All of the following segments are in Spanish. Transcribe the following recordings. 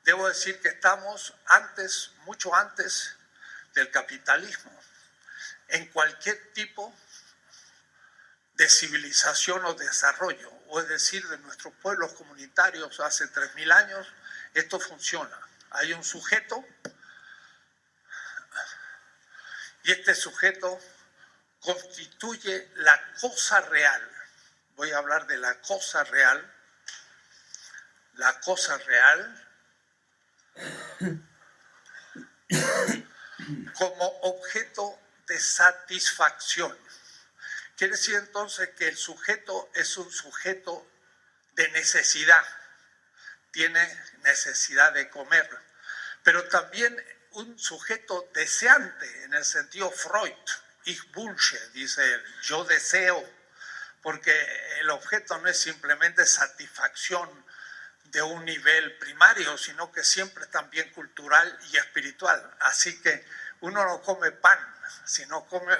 Debo decir que estamos antes, mucho antes del capitalismo. En cualquier tipo de civilización o desarrollo, o es decir, de nuestros pueblos comunitarios hace 3000 años, esto funciona. Hay un sujeto y este sujeto constituye la cosa real. Voy a hablar de la cosa real. La cosa real como objeto de satisfacción. Quiere decir entonces que el sujeto es un sujeto de necesidad, tiene necesidad de comer, pero también un sujeto deseante, en el sentido Freud, ich wünsche, dice él, yo deseo, porque el objeto no es simplemente satisfacción de un nivel primario, sino que siempre también cultural y espiritual. Así que uno no come pan, sino come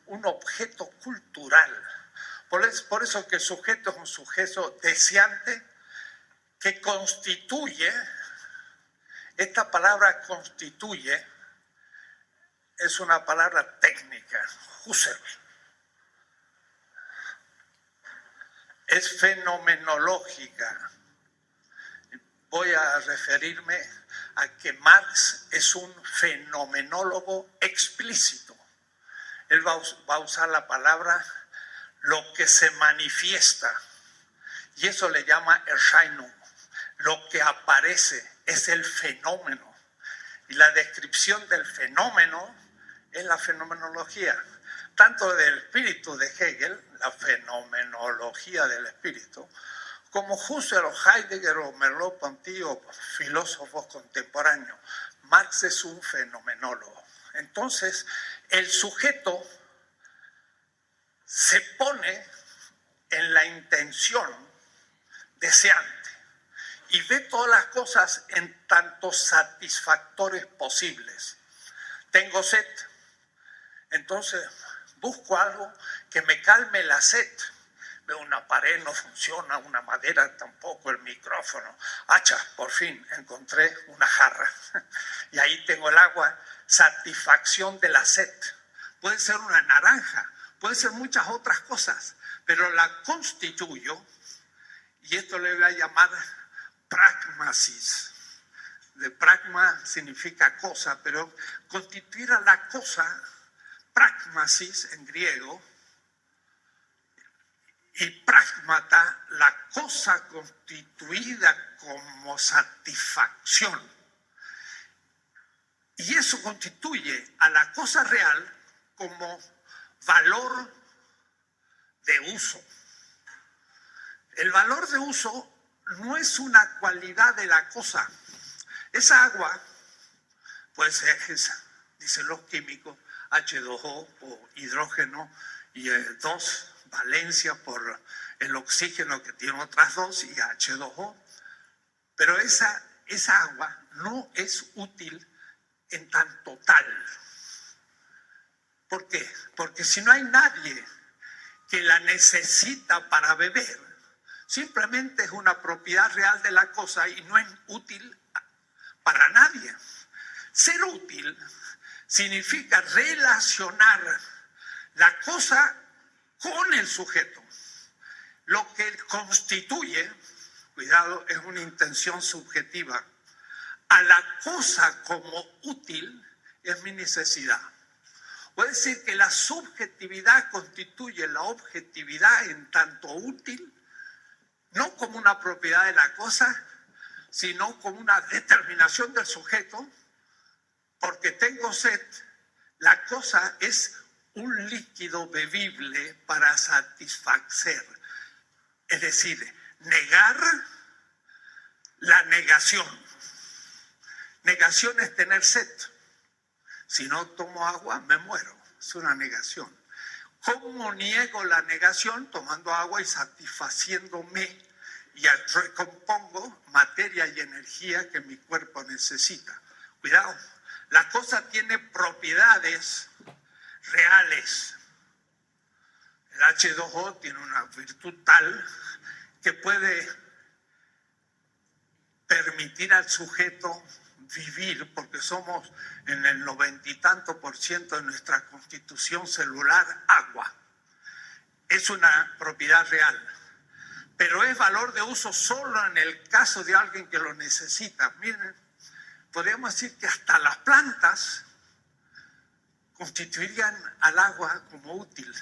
un objeto cultural. Por eso que el sujeto es un sujeto deseante que constituye, esta palabra constituye es una palabra técnica, Husserl. Es fenomenológica. Voy a referirme a que Marx es un fenomenólogo explícito. Él va a usar la palabra lo que se manifiesta, y eso le llama Erscheinung. Lo que aparece es el fenómeno, y la descripción del fenómeno es la fenomenología, tanto del espíritu de Hegel, la fenomenología del espíritu, como Husserl o Heidegger o Merleau-Ponty o filósofos contemporáneos. Marx es un fenomenólogo. Entonces, el sujeto se pone en la intención deseante y ve todas las cosas en tantos satisfactores posibles. Tengo sed, entonces busco algo que me calme la sed. Veo una pared, no funciona, una madera tampoco, el micrófono. Por fin encontré una jarra. Y ahí tengo el agua, satisfacción de la sed. Puede ser una naranja, puede ser muchas otras cosas, pero la constituyo, y esto le voy a llamar pragmasis. De pragma significa cosa, pero constituir a la cosa, pragmasis en griego, y pragmata, la cosa constituida como satisfacción. Y eso constituye a la cosa real como valor de uso. El valor de uso no es una cualidad de la cosa. Esa agua puede ser, dicen los químicos, H2O o hidrógeno y dos valencias por el oxígeno que tiene otras dos y H2O. Pero esa agua no es útil en tanto tal. ¿Por qué? Porque si no hay nadie que la necesita para beber, simplemente es una propiedad real de la cosa y no es útil para nadie. Ser útil significa relacionar la cosa con el sujeto. Lo que constituye, cuidado, es una intención subjetiva, a la cosa como útil es mi necesidad. Puede decir que la subjetividad constituye la objetividad en tanto útil, no como una propiedad de la cosa, sino como una determinación del sujeto, porque tengo sed. La cosa es un líquido bebible para satisfacer, es decir, negar la negación. Negación es tener sed. Si no tomo agua, me muero. Es una negación. ¿Cómo niego la negación? Tomando agua y satisfaciéndome, y recompongo materia y energía que mi cuerpo necesita. Cuidado, la cosa tiene propiedades reales. El H2O tiene una virtud tal que puede permitir permitir al sujeto vivir, porque somos en el 90 y tanto por ciento de nuestra constitución celular agua. Es una propiedad real, pero es valor de uso solo en el caso de alguien que lo necesita. Miren, podríamos decir que hasta las plantas constituirían al agua como útil,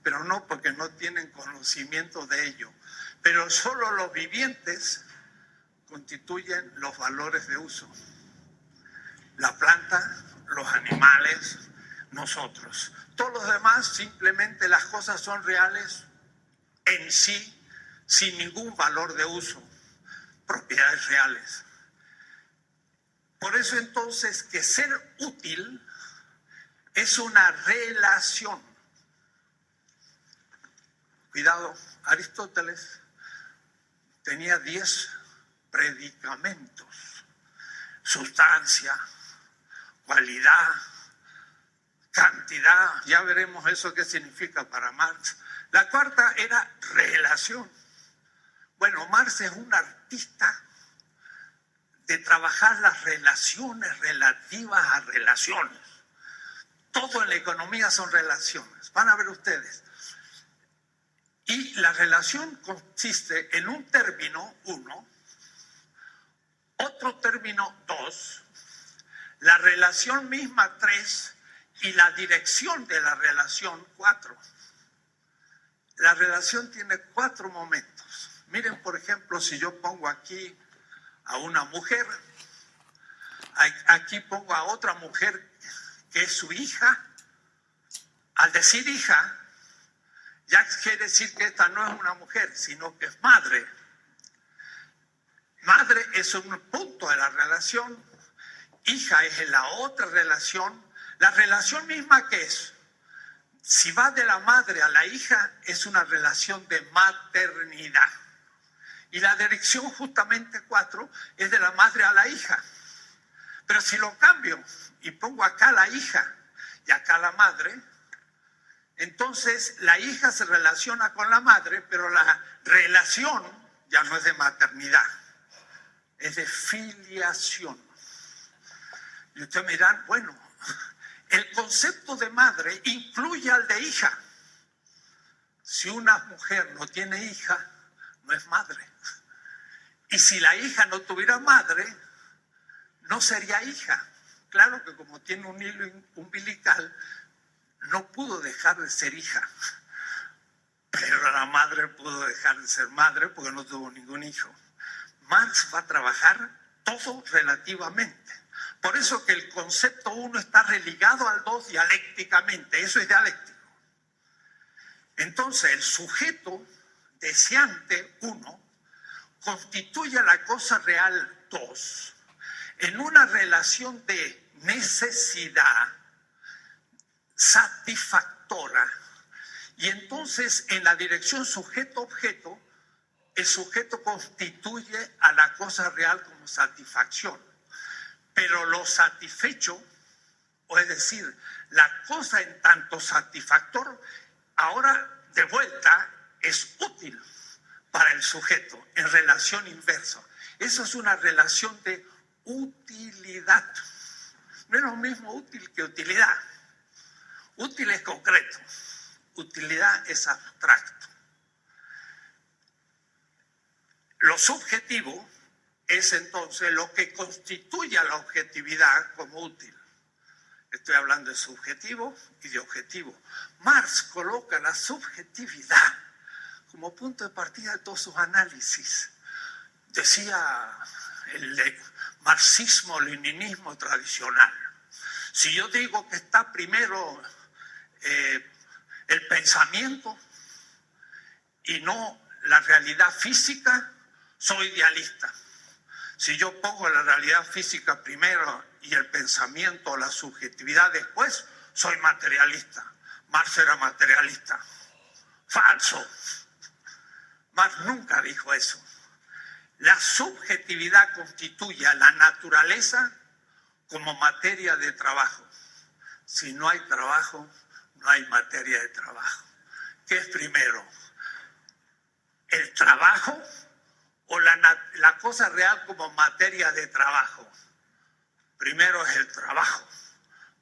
pero no porque no tienen conocimiento de ello. Pero solo los vivientes constituyen los valores de uso. La planta, los animales, nosotros. Todos los demás, simplemente las cosas son reales en sí, sin ningún valor de uso, propiedades reales. Por eso entonces que ser útil es una relación. Cuidado, Aristóteles tenía 10 predicamentos: sustancia, cualidad, cantidad. Ya veremos eso qué significa para Marx. La cuarta era relación. Bueno, Marx es un artista de trabajar las relaciones relativas a relaciones. Todo en la economía son relaciones. Van a ver ustedes. Y la relación consiste en un término, 1, otro término, 2, la relación misma, 3, y la dirección de la relación, 4. La relación tiene 4 momentos. Miren, por ejemplo, si yo pongo aquí a una mujer, aquí pongo a otra mujer que es su hija. Al decir hija, ya quiere decir que esta no es una mujer, sino que es madre. Madre es un punto de la relación, hija es la otra relación. La relación misma, ¿qué es? Si va de la madre a la hija, es una relación de maternidad. Y la dirección, justamente 4, es de la madre a la hija. Pero si lo cambio y pongo acá la hija y acá la madre, entonces la hija se relaciona con la madre, pero la relación ya no es de maternidad, es de filiación. Y ustedes me dirán, bueno, el concepto de madre incluye al de hija. Si una mujer no tiene hija, no es madre. Y si la hija no tuviera madre, no sería hija. Claro que como tiene un hilo umbilical, no pudo dejar de ser hija. Pero la madre pudo dejar de ser madre porque no tuvo ningún hijo. Marx va a trabajar todo relativamente. Por eso que el concepto 1 está religado al 2 dialécticamente. Eso es dialéctico. Entonces, el sujeto deseante 1 constituye la cosa real 2 en una relación de necesidad satisfactora. Y entonces, en la dirección sujeto-objeto, el sujeto constituye a la cosa real como satisfacción. Pero lo satisfecho, o es decir, la cosa en tanto satisfactor, ahora de vuelta es útil para el sujeto en relación inversa. Eso es una relación de utilidad. No es lo mismo útil que utilidad. Útil es concreto, utilidad es abstracto. Lo subjetivo es entonces lo que constituye a la objetividad como útil. Estoy hablando de subjetivo y de objetivo. Marx coloca la subjetividad como punto de partida de todos sus análisis. Decía el marxismo-leninismo tradicional. Si yo digo que está primero el pensamiento y no la realidad física, soy idealista. Si yo pongo la realidad física primero y el pensamiento o la subjetividad después, soy materialista. Marx era materialista. Falso. Marx nunca dijo eso. La subjetividad constituye a la naturaleza como materia de trabajo. Si no hay trabajo, no hay materia de trabajo. ¿Qué es primero? ¿El trabajo o la la cosa real como materia de trabajo. Primero es el trabajo,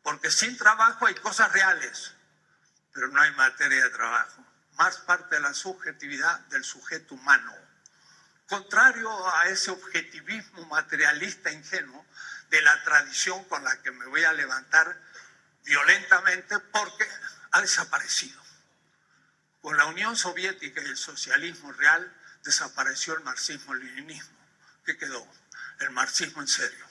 porque sin trabajo hay cosas reales, pero no hay materia de trabajo. Marx parte de la subjetividad del sujeto humano, contrario a ese objetivismo materialista ingenuo de la tradición con la que me voy a levantar violentamente porque ha desaparecido. Con la Unión Soviética y el socialismo real desapareció el marxismo-leninismo. ¿Qué quedó? El marxismo en serio.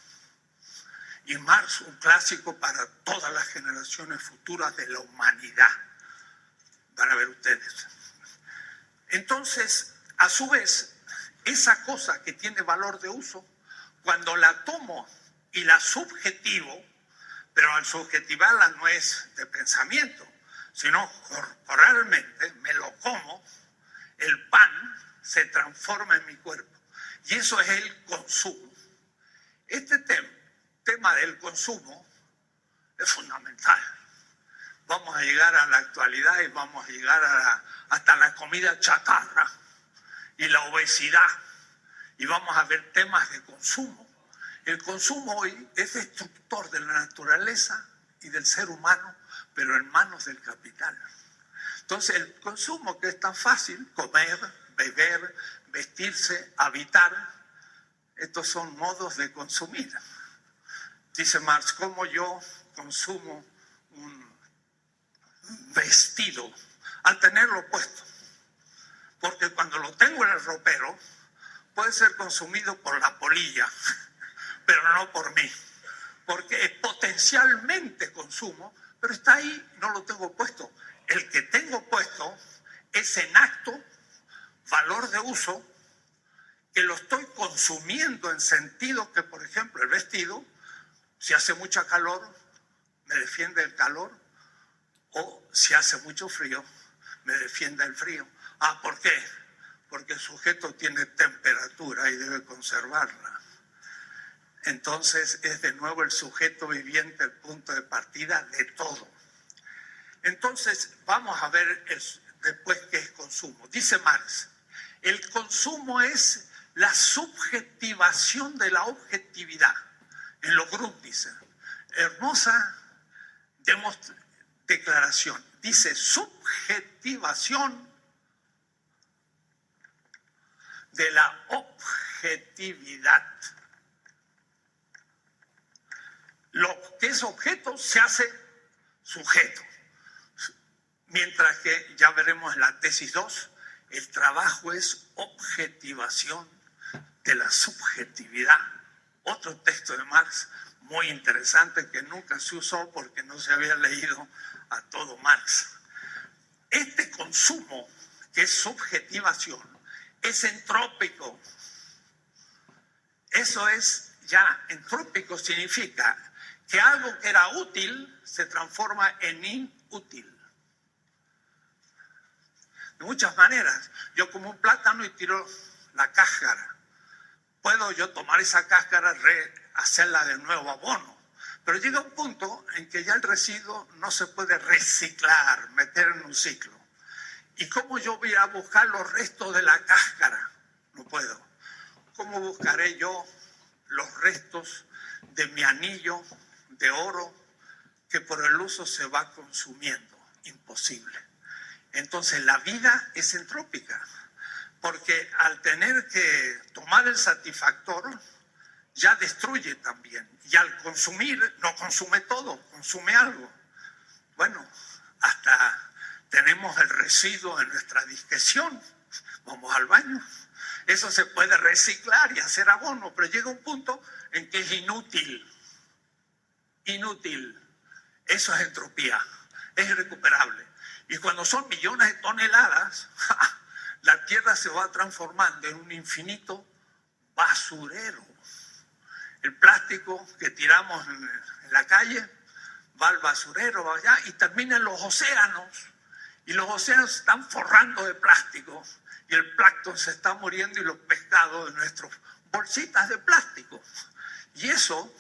Y Marx, un clásico para todas las generaciones futuras de la humanidad. Van a ver ustedes. Entonces, a su vez, esa cosa que tiene valor de uso, cuando la tomo y la subjetivo, pero al subjetivarla no es de pensamiento, sino corporalmente, me lo como, el pan se transforma en mi cuerpo. Y eso es el consumo. Este tema del consumo es fundamental. Vamos a llegar a la actualidad y vamos a llegar hasta la comida chatarra y la obesidad. Y vamos a ver temas de consumo. El consumo hoy es destructor de la naturaleza y del ser humano, pero en manos del capital. Entonces, el consumo que es tan fácil, comer, beber, vestirse, habitar, estos son modos de consumir. Dice Marx, ¿cómo yo consumo un vestido al tenerlo puesto? Porque cuando lo tengo en el ropero, puede ser consumido por la polilla, pero no por mí. Porque potencialmente consumo, pero está ahí, no lo tengo puesto. El que tengo puesto es en acto, valor de uso, que lo estoy consumiendo en sentido que, por ejemplo, el vestido, si hace mucha calor, me defiende el calor, o si hace mucho frío, me defiende el frío. Ah, ¿por qué? Porque el sujeto tiene temperatura y debe conservarla. Entonces es de nuevo el sujeto viviente el punto de partida de todo. Entonces vamos a ver después qué es consumo. Dice Marx, el consumo es la subjetivación de la objetividad. En lo Group dice, hermosa declaración. Dice subjetivación de la objetividad. Lo que es objeto se hace sujeto. Mientras que, ya veremos en la tesis 2, el trabajo es objetivación de la subjetividad. Otro texto de Marx muy interesante que nunca se usó porque no se había leído a todo Marx. Este consumo, que es subjetivación, es entrópico. Eso es ya entrópico, significa que algo que era útil se transforma en inútil. De muchas maneras. Yo como un plátano y tiro la cáscara. Puedo yo tomar esa cáscara, hacerla de nuevo abono. Pero llega un punto en que ya el residuo no se puede reciclar, meter en un ciclo. ¿Y cómo yo voy a buscar los restos de la cáscara? No puedo. ¿Cómo buscaré yo los restos de mi anillo de oro que por el uso se va consumiendo? Imposible. Entonces la vida es entrópica, porque al tener que tomar el satisfactor, ya destruye también. Y al consumir, no consume todo, consume algo. Bueno, hasta tenemos el residuo en nuestra digestión, vamos al baño. Eso se puede reciclar y hacer abono, pero llega un punto en que es inútil. Inútil. Eso es entropía, es irrecuperable. Y cuando son millones de toneladas, la Tierra se va transformando en un infinito basurero. El plástico que tiramos en la calle va al basurero, va allá y termina en los océanos. Y los océanos se están forrando de plástico y el plancton se está muriendo y los pescados de nuestras bolsitas de plástico. Y eso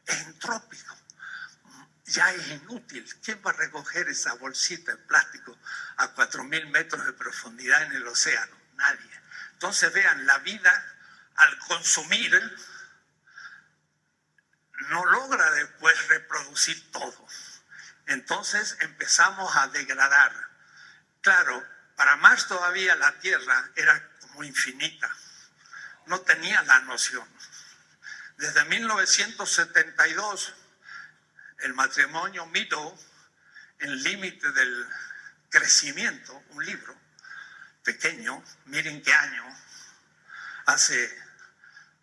es entrópico. Ya es inútil. ¿Quién va a recoger esa bolsita de plástico a 4.000 metros de profundidad en el océano? Nadie. Entonces vean, la vida al consumir, no logra después reproducir todo. Entonces empezamos a degradar. Claro, para Marx todavía la Tierra era como infinita. No tenía la noción. Desde 1972, el matrimonio Meadow, El límite del crecimiento, un libro pequeño, miren qué año, hace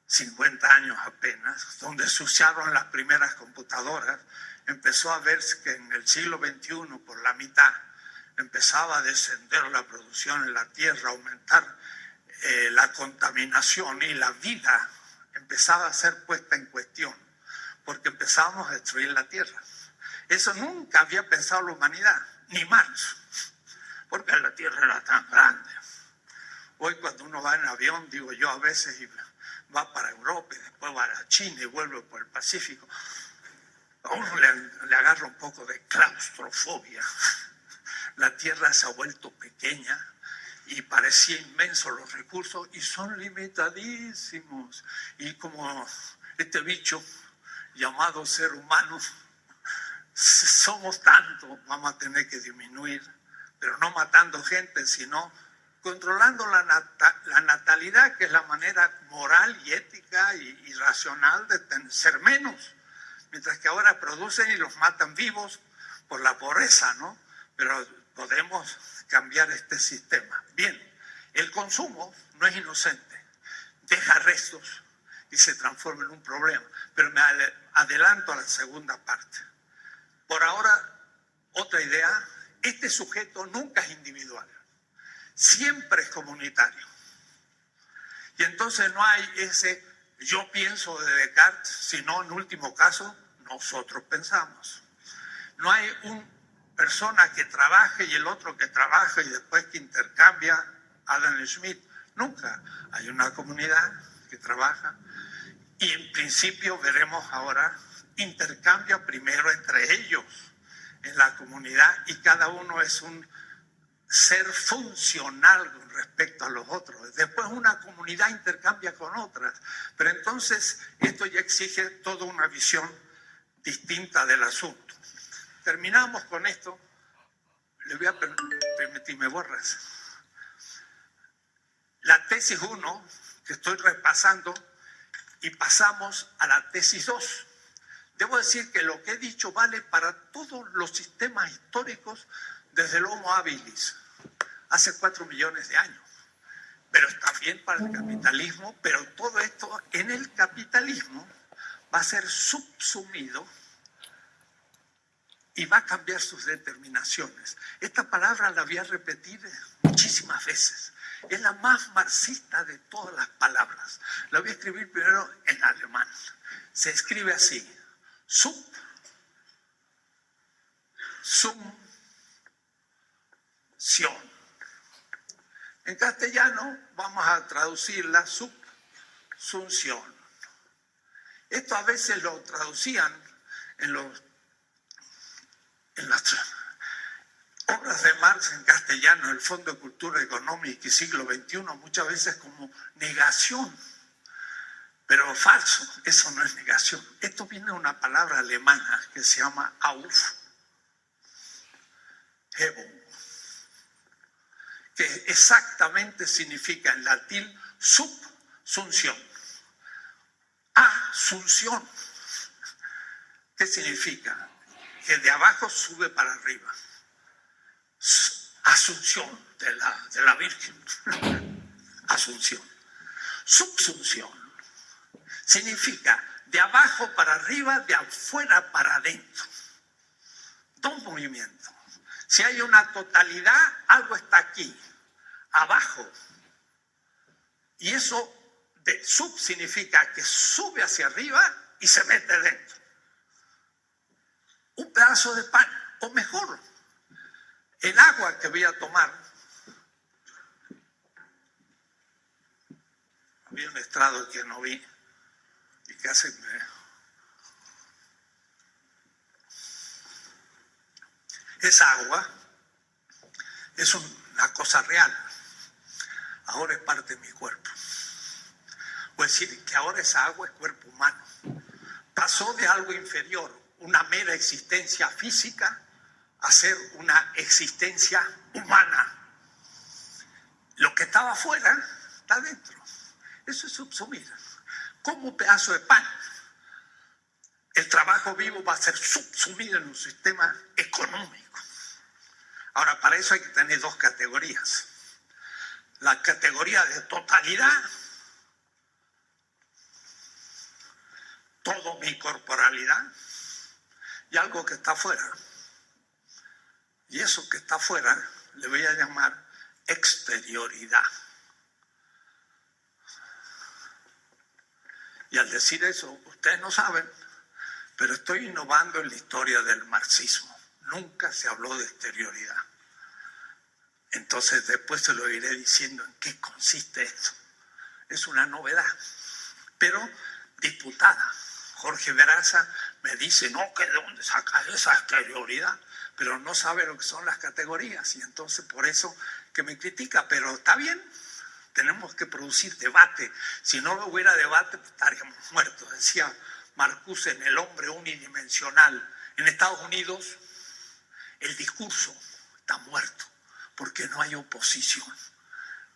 50 años apenas, donde se usaron las primeras computadoras, empezó a verse que en el siglo XXI, por la mitad, empezaba a descender la producción en la Tierra, aumentar la contaminación y la vida empezaba a ser puesta en cuestión, porque empezábamos a destruir la Tierra. Eso nunca había pensado la humanidad, ni Marx, porque la Tierra era tan grande. Hoy cuando uno va en avión, digo yo a veces, va para Europa y después va a China y vuelve por el Pacífico, a uno le agarra un poco de claustrofobia. La Tierra se ha vuelto pequeña y parecía inmenso los recursos y son limitadísimos. Y como este bicho llamado ser humano, somos tantos, vamos a tener que disminuir, pero no matando gente, sino controlando la natalidad, que es la manera moral y ética y racional de ser menos, mientras que ahora producen y los matan vivos por la pobreza, ¿no? Pero podemos cambiar este sistema. Bien, el consumo no es inocente, deja restos y se transforma en un problema, pero me adelanto a la segunda parte. Por ahora, otra idea, este sujeto nunca es individual, siempre es comunitario. Y entonces no hay ese yo pienso de Descartes, sino en último caso, nosotros pensamos. No hay una persona que trabaje y el otro que trabaja y después que intercambia, Adam Smith. Nunca. Hay una comunidad que trabaja y en principio veremos ahora intercambia primero entre ellos en la comunidad y cada uno es un ser funcional con respecto a los otros. Después una comunidad intercambia con otras, pero entonces esto ya exige toda una visión distinta del asunto. Terminamos con esto. Le voy a permitir, me borras. La tesis 1 que estoy repasando y pasamos a la tesis 2. Debo decir que lo que he dicho vale para todos los sistemas históricos desde el Homo habilis, hace 4 millones de años. Pero también para el capitalismo, pero todo esto en el capitalismo va a ser subsumido y va a cambiar sus determinaciones. Esta palabra la voy a repetir muchísimas veces. Es la más marxista de todas las palabras. La voy a escribir primero en alemán. Se escribe así. Subsunción. En castellano vamos a traducir la subsunción. Esto a veces lo traducían en las obras de Marx en castellano, el Fondo de Cultura Económica y siglo XXI, muchas veces como negación. Pero falso, eso no es negación. Esto viene de una palabra alemana que se llama Aufhebung, que exactamente significa en latín subsunción. Asunción. ¿Qué significa? Que de abajo sube para arriba. Asunción de la Virgen. Asunción. Subsunción. Significa de abajo para arriba, de afuera para adentro. Dos movimientos. Si hay una totalidad, algo está aquí, abajo. Y eso de sub significa que sube hacia arriba y se mete dentro. Un pedazo de pan, o mejor, el agua que voy a tomar. Había un estrado que no vi. Y casi esa agua es una cosa real. Ahora es parte de mi cuerpo. O decir que ahora esa agua es cuerpo humano. Pasó de algo inferior, una mera existencia física, a ser una existencia humana. Lo que estaba afuera está dentro. Eso es subsumir. Como un pedazo de pan. El trabajo vivo va a ser subsumido en un sistema económico. Ahora, para eso hay que tener dos categorías. La categoría de totalidad, todo mi corporalidad, y algo que está afuera. Y eso que está afuera le voy a llamar exterioridad. Y al decir eso, ustedes no saben, pero estoy innovando en la historia del marxismo. Nunca se habló de exterioridad. Entonces después se lo iré diciendo en qué consiste esto. Es una novedad, pero disputada. Jorge Veraza me dice, no, que de dónde saca esa exterioridad, pero no sabe lo que son las categorías, y entonces por eso que me critica, pero está bien, tenemos que producir debate. Si no hubiera debate, pues estaríamos muertos. Decía Marcuse en El hombre unidimensional. En Estados Unidos el discurso está muerto porque no hay oposición.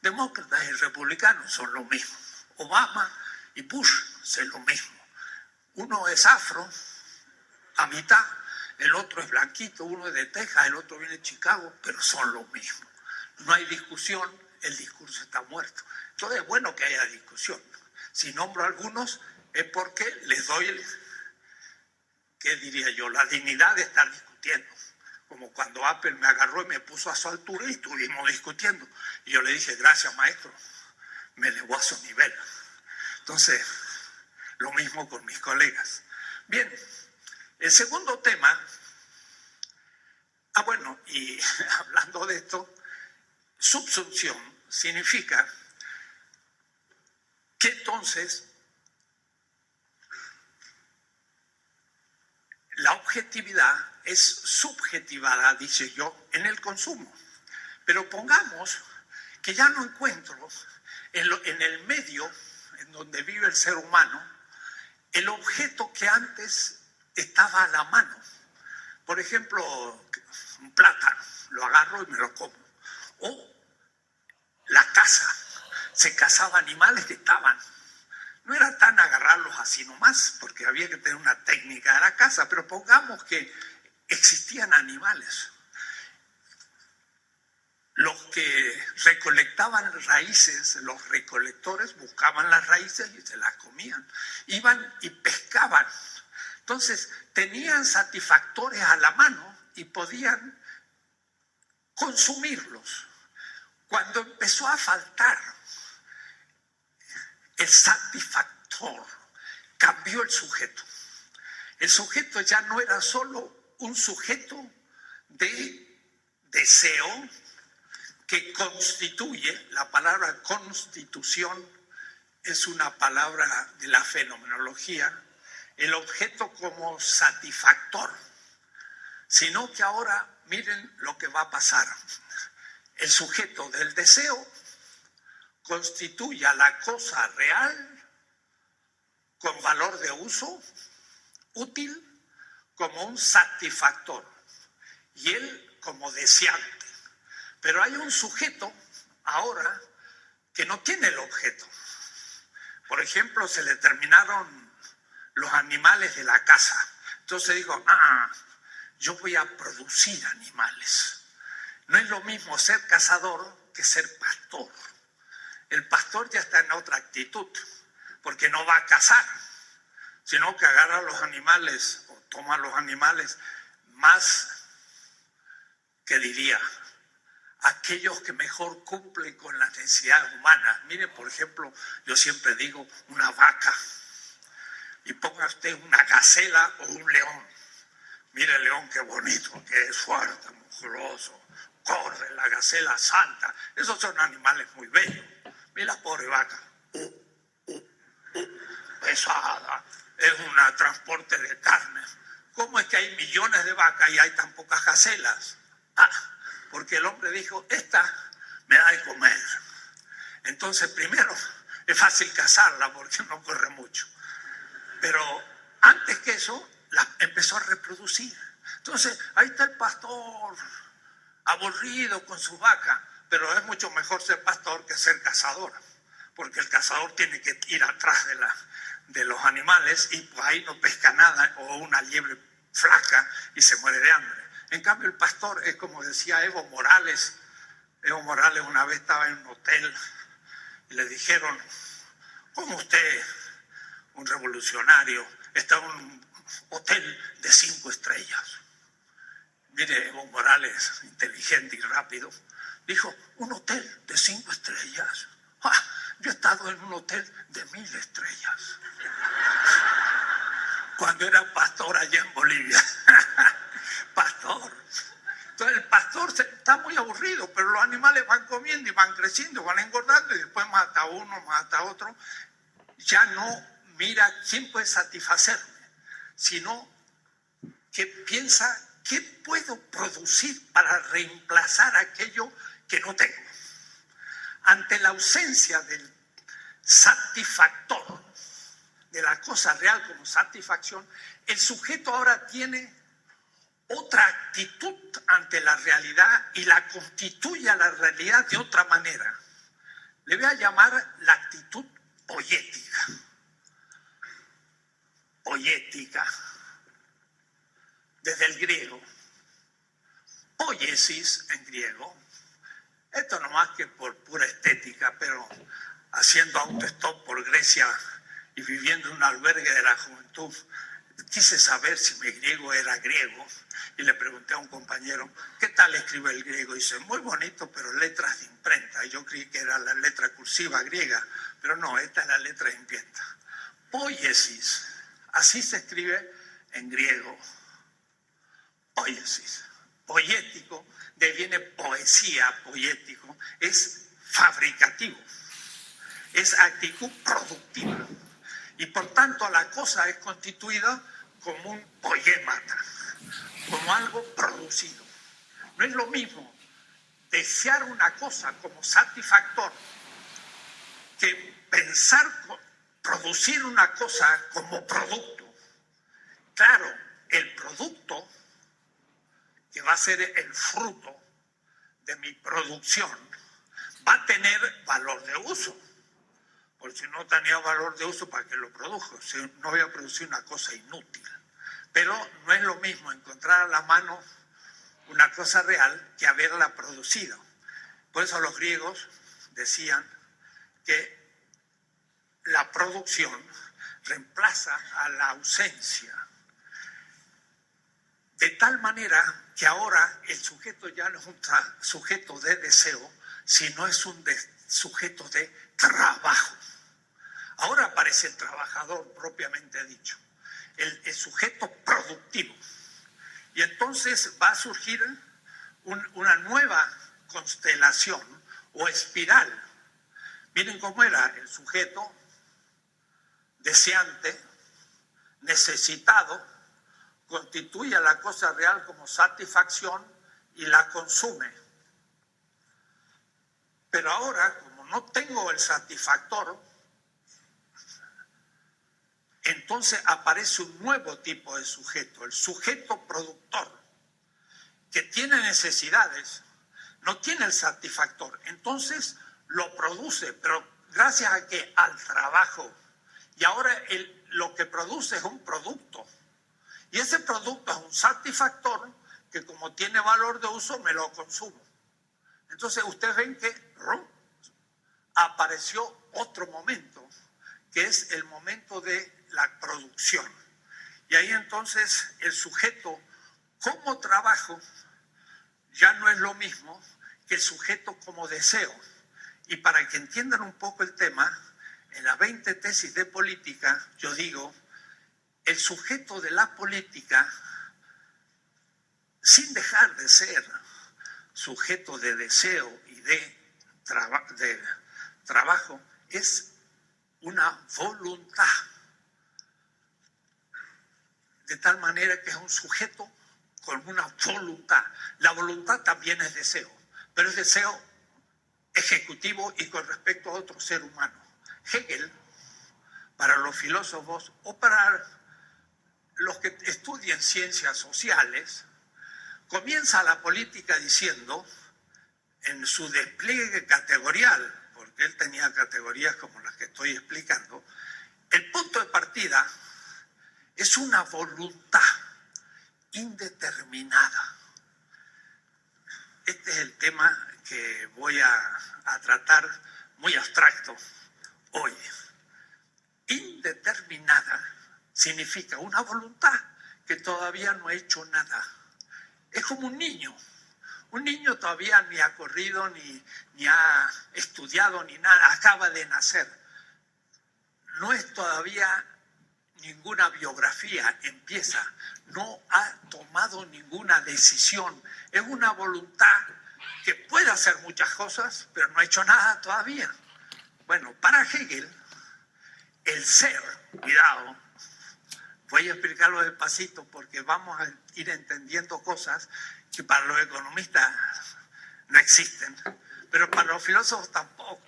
Demócratas y republicanos son lo mismo. Obama y Bush son lo mismo. Uno es afro, a mitad, el otro es blanquito, uno es de Texas, el otro viene de Chicago, pero son lo mismo. No hay discusión, el discurso está muerto. Entonces es bueno que haya discusión. Si nombro a algunos es porque les doy, ¿qué diría yo?, la dignidad de estar discutiendo. Como cuando Apple me agarró y me puso a su altura y estuvimos discutiendo. Y yo le dije, gracias maestro, me elevó a su nivel. Entonces, lo mismo con mis colegas. Bien, el segundo tema, bueno, y hablando de esto, subsunción significa que entonces la objetividad es subjetivada, dice yo, en el consumo. Pero pongamos que ya no encuentro en el medio en donde vive el ser humano el objeto que antes estaba a la mano. Por ejemplo, un plátano, lo agarro y me lo como. O la caza, se cazaban animales que estaban. No era tan agarrarlos así nomás, porque había que tener una técnica de la caza, pero pongamos que existían animales. Los que recolectaban raíces, los recolectores buscaban las raíces y se las comían. Iban y pescaban. Entonces, tenían satisfactores a la mano y podían consumirlos. Cuando empezó a faltar el satisfactor, cambió el sujeto. El sujeto ya no era solo un sujeto de deseo que constituye, la palabra constitución es una palabra de la fenomenología, el objeto como satisfactor, sino que ahora miren lo que va a pasar. El sujeto del deseo constituye a la cosa real con valor de uso, útil, como un satisfactor, y él como deseante. Pero hay un sujeto ahora que no tiene el objeto. Por ejemplo, se le terminaron los animales de la casa. Entonces dijo, yo voy a producir animales. No es lo mismo ser cazador que ser pastor. El pastor ya está en otra actitud, porque no va a cazar, sino que agarra los animales o toma los animales más, que diría, aquellos que mejor cumplen con las necesidades humanas. Miren, por ejemplo, yo siempre digo una vaca, y ponga usted una gacela o un león. Mire el león qué bonito, que es fuerte, musculoso, corre, la gacela salta. Esos son animales muy bellos. Mira la pobre vaca, pesada, es un transporte de carne. ¿Cómo es que hay millones de vacas y hay tan pocas gacelas? Porque el hombre dijo, esta me da de comer. Entonces primero Es fácil cazarla porque no corre mucho. Pero antes que eso, empezó a reproducir. Entonces, ahí está el pastor aburrido con su vaca, pero es mucho mejor ser pastor que ser cazador, porque el cazador tiene que ir atrás de los animales y pues ahí no pesca nada, o una liebre flaca y se muere de hambre. En cambio, el pastor es como decía Evo Morales. Evo Morales una vez estaba en un hotel y le dijeron: ¿cómo usted, un revolucionario, está en un hotel de 5 estrellas? Mire, Evo Morales, inteligente y rápido, dijo: ¿un hotel de 5 estrellas? ¡Ah! Yo he estado en un hotel de 1000 estrellas. Cuando era pastor allá en Bolivia. Pastor. Entonces el pastor está muy aburrido, pero los animales van comiendo y van creciendo, van engordando y después mata a uno, mata a otro. Ya no mira quién puede satisfacerme, sino que piensa qué puedo producir para reemplazar aquello que no tengo. Ante la ausencia del satisfactor, de la cosa real como satisfacción, el sujeto ahora tiene otra actitud ante la realidad y la constituye a la realidad de otra manera. Le voy a llamar la actitud poética. Poética, desde el griego. Poiesis en griego. Esto no más que por pura estética, pero haciendo autostop por Grecia y viviendo en un albergue de la juventud, quise saber si mi griego era griego y le pregunté a un compañero: ¿qué tal escribe el griego? Y dice: muy bonito, pero letras de imprenta. Y yo creí que era la letra cursiva griega, pero no, esta es la letra de imprenta. Poiesis, así se escribe en griego. Poiesis, poético, deviene poesía, poético, es fabricativo, es actitud productiva. Y por tanto la cosa es constituida como un poemata, como algo producido. No es lo mismo desear una cosa como satisfactor que pensar producir una cosa como producto. Claro, el producto, que va a ser el fruto de mi producción, va a tener valor de uso. Porque si no tenía valor de uso, ¿para qué lo produjo? Si no voy a producir una cosa inútil. Pero no es lo mismo encontrar a la mano una cosa real que haberla producido. Por eso los griegos decían que la producción reemplaza a la ausencia. De tal manera que ahora el sujeto ya no es un sujeto de deseo, sino es un sujeto de trabajo. Ahora aparece el trabajador propiamente dicho, el sujeto productivo. Y entonces va a surgir una nueva constelación o espiral. Miren cómo era el sujeto deseante, necesitado, constituye a la cosa real como satisfacción y la consume. Pero ahora, como no tengo el satisfactor, entonces aparece un nuevo tipo de sujeto, el sujeto productor, que tiene necesidades, no tiene el satisfactor, entonces lo produce, pero gracias a que al trabajo, y ahora lo que produce es un producto, y ese producto es un satisfactor que como tiene valor de uso me lo consumo. Entonces ustedes ven que apareció otro momento, que es el momento de la producción. Y ahí entonces el sujeto como trabajo ya no es lo mismo que el sujeto como deseo. Y para que entiendan un poco el tema, en las 20 tesis de política yo digo: el sujeto de la política, sin dejar de ser sujeto de deseo y de trabajo, es una voluntad. De tal manera que es un sujeto con una voluntad. La voluntad también es deseo, pero es deseo ejecutivo y con respecto a otro ser humano. Hegel, para los filósofos o para los que estudian ciencias sociales, comienza la política diciendo, en su despliegue categorial, porque él tenía categorías como las que estoy explicando, el punto de partida es una voluntad indeterminada. Este es el tema que voy a tratar muy abstracto hoy. Indeterminada significa una voluntad que todavía no ha hecho nada. Es como un niño. Un niño todavía ni ha corrido, ni ha estudiado, ni nada. Acaba de nacer. No es todavía ninguna biografía, empieza. No ha tomado ninguna decisión. Es una voluntad que puede hacer muchas cosas, pero no ha hecho nada todavía. Bueno, para Hegel, el ser, cuidado, voy a explicarlo despacito porque vamos a ir entendiendo cosas que para los economistas no existen, pero para los filósofos tampoco.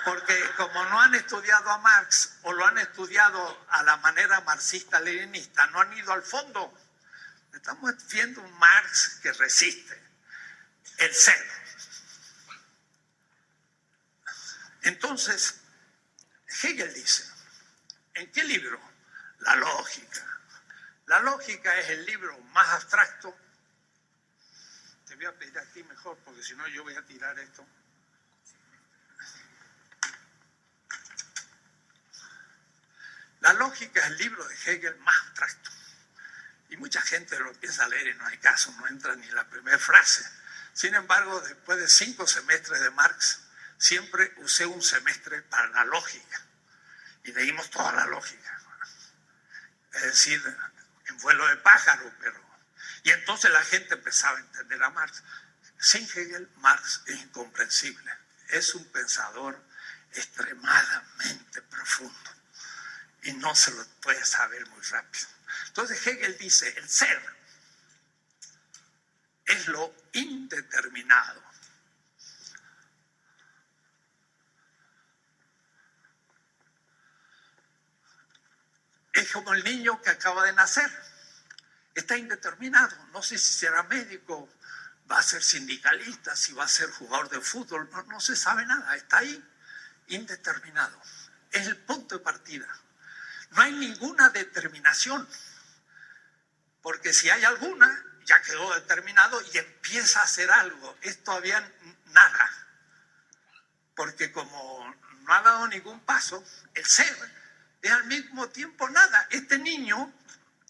Porque como no han estudiado a Marx o lo han estudiado a la manera marxista-leninista, no han ido al fondo. Estamos viendo un Marx que resiste el ser. Entonces, Hegel dice, ¿en qué libro? La lógica. La lógica es el libro más abstracto. Te voy a pedir a ti mejor, porque si no yo voy a tirar esto. La lógica es el libro de Hegel más abstracto. Y mucha gente lo empieza a leer y no hay caso, no entra ni la primera frase. Sin embargo, después de 5 semestres de Marx, siempre usé un semestre para la lógica. Y leímos toda la lógica. Es decir, en vuelo de pájaro, pero... Y entonces la gente empezaba a entender a Marx. Sin Hegel, Marx es incomprensible. Es un pensador extremadamente profundo. Y no se lo puede saber muy rápido. Entonces Hegel dice, el ser es lo indeterminado. Es como el niño que acaba de nacer. Está indeterminado. No sé si será médico, va a ser sindicalista, si va a ser jugador de fútbol. No se sabe nada. Está ahí, indeterminado. Es el punto de partida. No hay ninguna determinación. Porque si hay alguna, ya quedó determinado y empieza a hacer algo. Es todavía nada. Porque como no ha dado ningún paso, el ser es al mismo tiempo nada. Este niño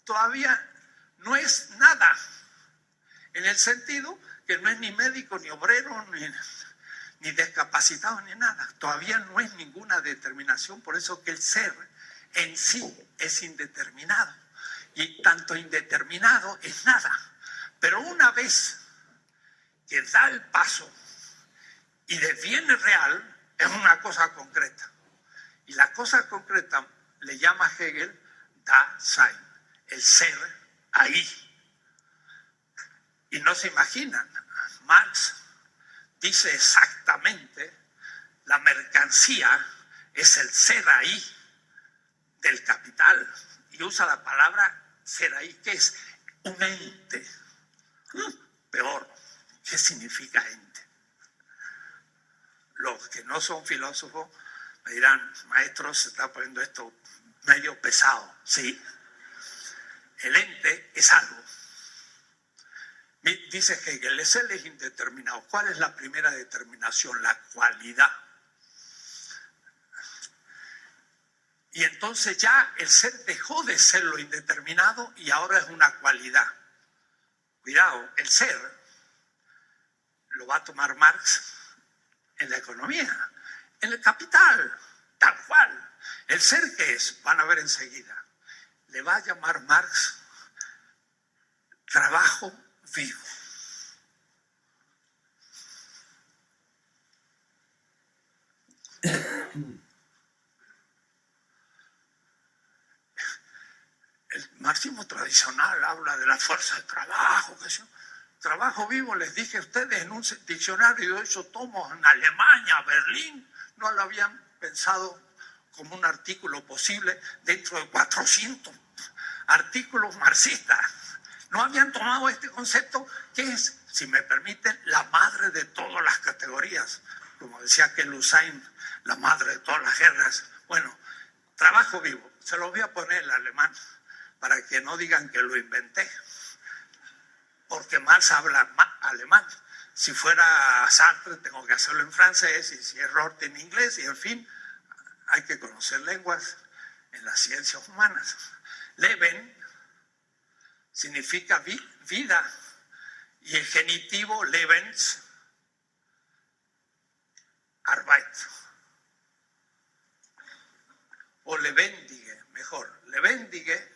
todavía no es nada. En el sentido que no es ni médico, ni obrero, ni discapacitado, ni nada. Todavía no es ninguna determinación. Por eso que el ser en sí es indeterminado. Y tanto indeterminado es nada. Pero una vez que da el paso y deviene real, es una cosa concreta. Y la cosa concreta le llama Hegel Dasein, el ser ahí. Y no se imaginan, Marx dice exactamente, la mercancía es el ser ahí del capital. Y usa la palabra ser ahí, que es un ente. Peor, ¿qué significa ente? Los que no son filósofos me dirán, maestro, se está poniendo esto medio pesado. Sí, el ente es algo. Dice Hegel, el ser es indeterminado. ¿Cuál es la primera determinación? La cualidad. Y entonces ya el ser dejó de ser lo indeterminado y ahora es una cualidad. Cuidado, el ser lo va a tomar Marx en la economía, en el capital, tal cual. ¿El ser qué es? Van a ver enseguida. Le va a llamar Marx trabajo vivo. El marxismo tradicional habla de la fuerza de trabajo, qué sé yo. Trabajo vivo, les dije a ustedes, en un diccionario de esos tomos en Alemania, Berlín, no lo habían pensado como un artículo posible dentro de 400 artículos marxistas. No habían tomado este concepto que es, si me permiten, la madre de todas las categorías. Como decía aquel Hussein, la madre de todas las guerras. Bueno, trabajo vivo. Se lo voy a poner en alemán para que no digan que lo inventé. Porque Marx habla alemán. Si fuera Sartre, tengo que hacerlo en francés, y si es Roth en inglés, y en fin, hay que conocer lenguas en las ciencias humanas. Leben significa vida, y el genitivo Lebens, Arbeit. O lebendige, mejor. Lebendige,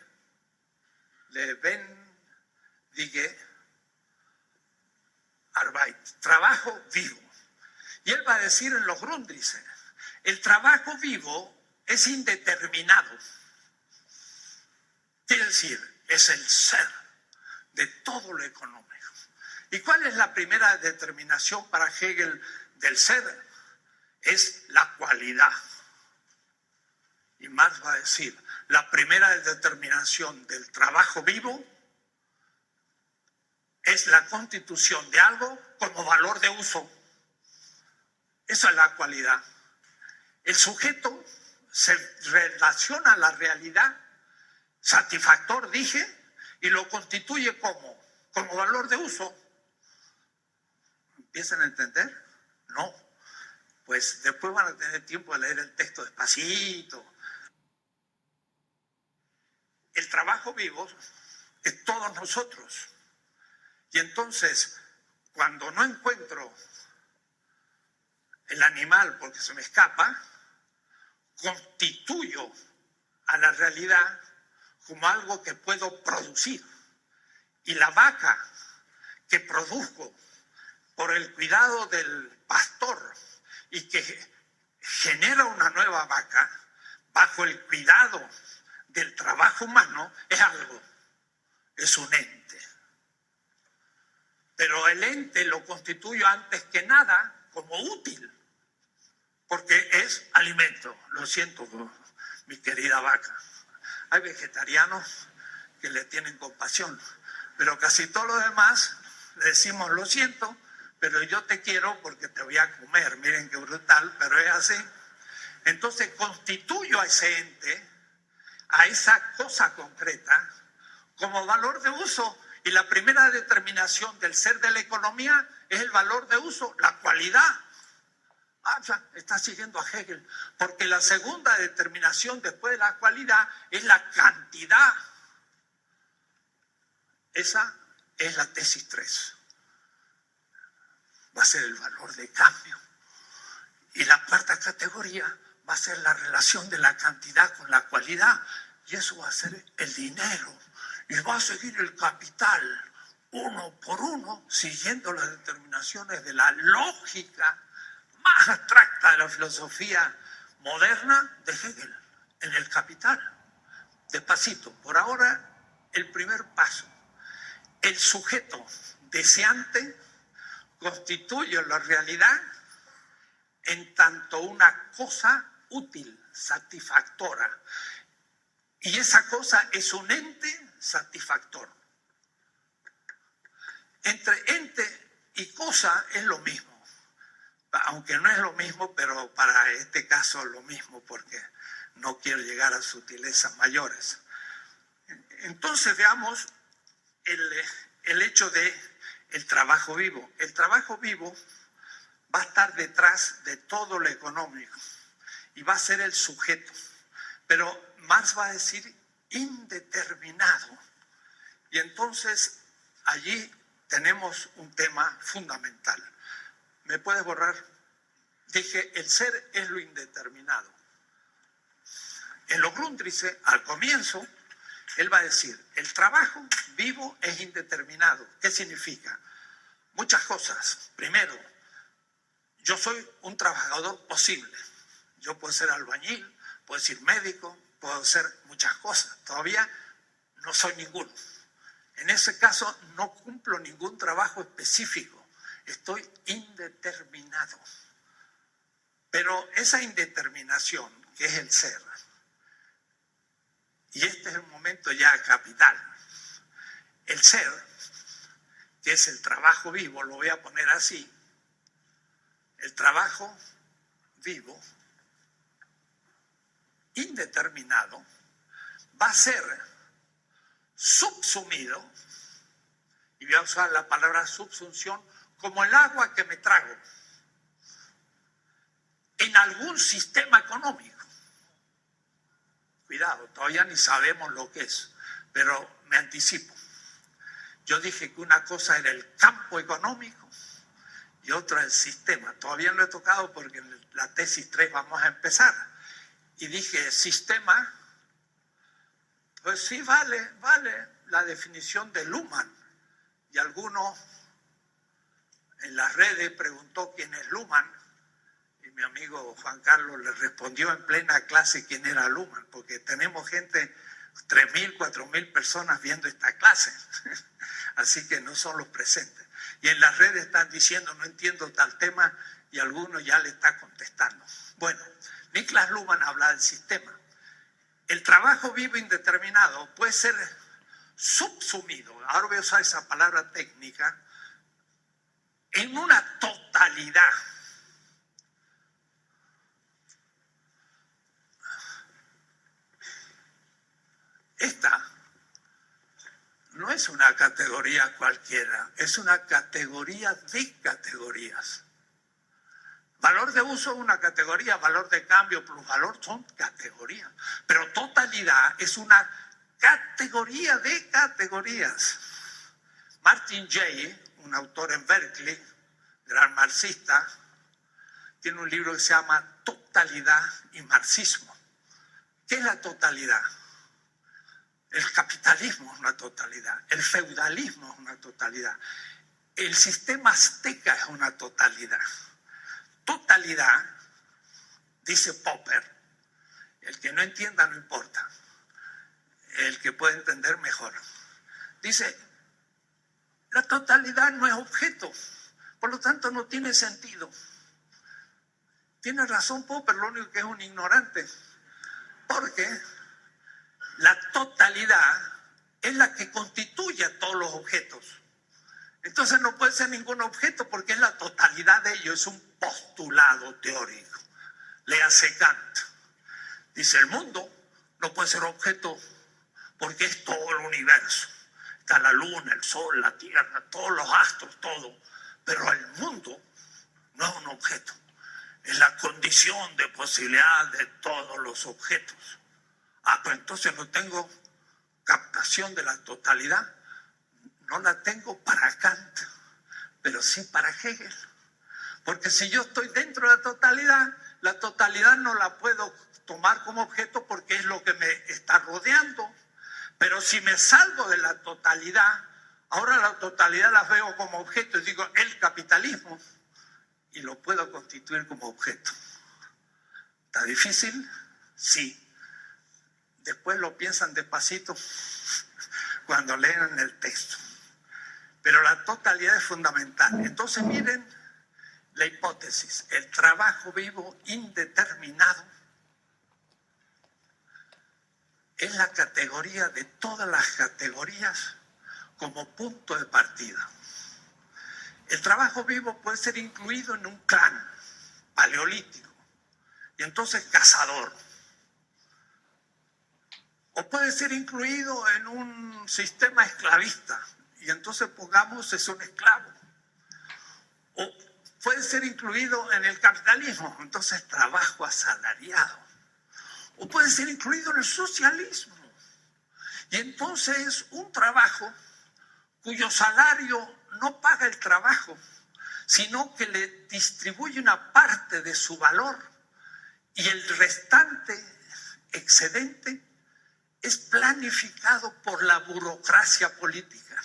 Arbeit, trabajo vivo. Y él va a decir en los Grundrisse, el trabajo vivo es indeterminado. Quiere decir, es el ser de todo lo económico. ¿Y cuál es la primera determinación para Hegel del ser? Es la cualidad. Y Marx va a decir, la primera determinación del trabajo vivo es la constitución de algo como valor de uso. Esa es la cualidad. El sujeto se relaciona a la realidad, satisfactor, dije, y lo constituye como valor de uso. ¿Empiezan a entender? No. Pues después van a tener tiempo de leer el texto despacito. El trabajo vivo es todos nosotros. Y entonces, cuando no encuentro el animal porque se me escapa, constituyo a la realidad como algo que puedo producir. Y la vaca que produzco por el cuidado del pastor y que genera una nueva vaca bajo el cuidado del trabajo humano es algo, es un ente. Pero el ente lo constituyo antes que nada como útil, porque es alimento. Lo siento, mi querida vaca. Hay vegetarianos que le tienen compasión, pero casi todos los demás le decimos lo siento, pero yo te quiero porque te voy a comer. Miren qué brutal, pero es así. Entonces constituyo a ese ente, a esa cosa concreta, como valor de uso. Y la primera determinación del ser de la economía es el valor de uso, la cualidad. Ya está siguiendo a Hegel, porque la segunda determinación después de la cualidad es la cantidad. Esa es la tesis 3. Va a ser el valor de cambio. Y la cuarta categoría va a ser la relación de la cantidad con la cualidad. Y eso va a ser el dinero. Y va a seguir el capital uno por uno, siguiendo las determinaciones de la lógica más abstracta de la filosofía moderna de Hegel, en el Capital. Despacito, por ahora, el primer paso. El sujeto deseante constituye la realidad en tanto una cosa útil, satisfactora. Y esa cosa es un ente satisfactor. Entre ente y cosa es lo mismo. Aunque no es lo mismo, pero para este caso es lo mismo, porque no quiero llegar a sutilezas mayores. Entonces veamos el hecho de el trabajo vivo. El trabajo vivo va a estar detrás de todo lo económico y va a ser el sujeto. Pero Marx va a decir indeterminado. Y entonces allí tenemos un tema fundamental. ¿Me puedes borrar? Dije, el ser es lo indeterminado. En los Grundrisse, al comienzo, él va a decir, el trabajo vivo es indeterminado. ¿Qué significa? Muchas cosas. Primero, yo soy un trabajador posible. Yo puedo ser albañil, puedo ser médico, puedo ser muchas cosas. Todavía no soy ninguno. En ese caso, no cumplo ningún trabajo específico. Estoy indeterminado. Pero esa indeterminación que es el ser. Y este es el momento ya capital. El ser, que es el trabajo vivo, lo voy a poner así. El trabajo vivo, indeterminado, va a ser subsumido, y voy a usar la palabra subsunción, como el agua que me trago, en algún sistema económico. Cuidado, todavía ni sabemos lo que es, pero me anticipo. Yo dije que una cosa era el campo económico y otra el sistema. Todavía no he tocado porque en la tesis 3 vamos a empezar. Y dije, sistema, pues sí vale la definición de Luhmann. Y alguno en las redes preguntó quién es Luhmann. Y mi amigo Juan Carlos le respondió en plena clase quién era Luhmann, porque tenemos gente, 3.000, 4.000 personas viendo esta clase. Así que no son los presentes. Y en las redes están diciendo, no entiendo tal tema, y alguno ya le está contestando. Bueno, Niklas Luhmann habla del sistema. El trabajo vivo indeterminado puede ser subsumido, ahora voy a usar esa palabra técnica, en una totalidad. Esta no es una categoría cualquiera, es una categoría de categorías. Valor de uso es una categoría, valor de cambio, plusvalor son categorías. Pero totalidad es una categoría de categorías. Martin Jay, un autor en Berkeley, gran marxista, tiene un libro que se llama Totalidad y Marxismo. ¿Qué es la totalidad? El capitalismo es una totalidad, el feudalismo es una totalidad, el sistema azteca es una totalidad. Totalidad, dice Popper, el que no entienda no importa, el que puede entender mejor. Dice, la totalidad no es objeto, por lo tanto no tiene sentido. Tiene razón Popper, lo único que es un ignorante, porque la totalidad es la que constituye a todos los objetos. Entonces no puede ser ningún objeto porque es la totalidad de ellos, es un postulado teórico. Léase Kant. Dice, el mundo no puede ser objeto porque es todo el universo. Está la luna, el sol, la tierra, todos los astros, todo. Pero el mundo no es un objeto. Es la condición de posibilidad de todos los objetos. Pero entonces no tengo captación de la totalidad. No la tengo para Kant, pero sí para Hegel. Porque si yo estoy dentro de la totalidad no la puedo tomar como objeto porque es lo que me está rodeando. Pero si me salgo de la totalidad, ahora la totalidad la veo como objeto y digo, el capitalismo, y lo puedo constituir como objeto. ¿Está difícil? Sí. Después lo piensan despacito cuando leen el texto. Pero la totalidad es fundamental. Entonces miren la hipótesis. El trabajo vivo indeterminado es la categoría de todas las categorías como punto de partida. El trabajo vivo puede ser incluido en un clan paleolítico y entonces cazador. O puede ser incluido en un sistema esclavista y entonces pongamos es un esclavo. O puede ser incluido en el capitalismo, entonces trabajo asalariado. O puede ser incluido en el socialismo. Y entonces un trabajo cuyo salario no paga el trabajo, sino que le distribuye una parte de su valor y el restante excedente es planificado por la burocracia política.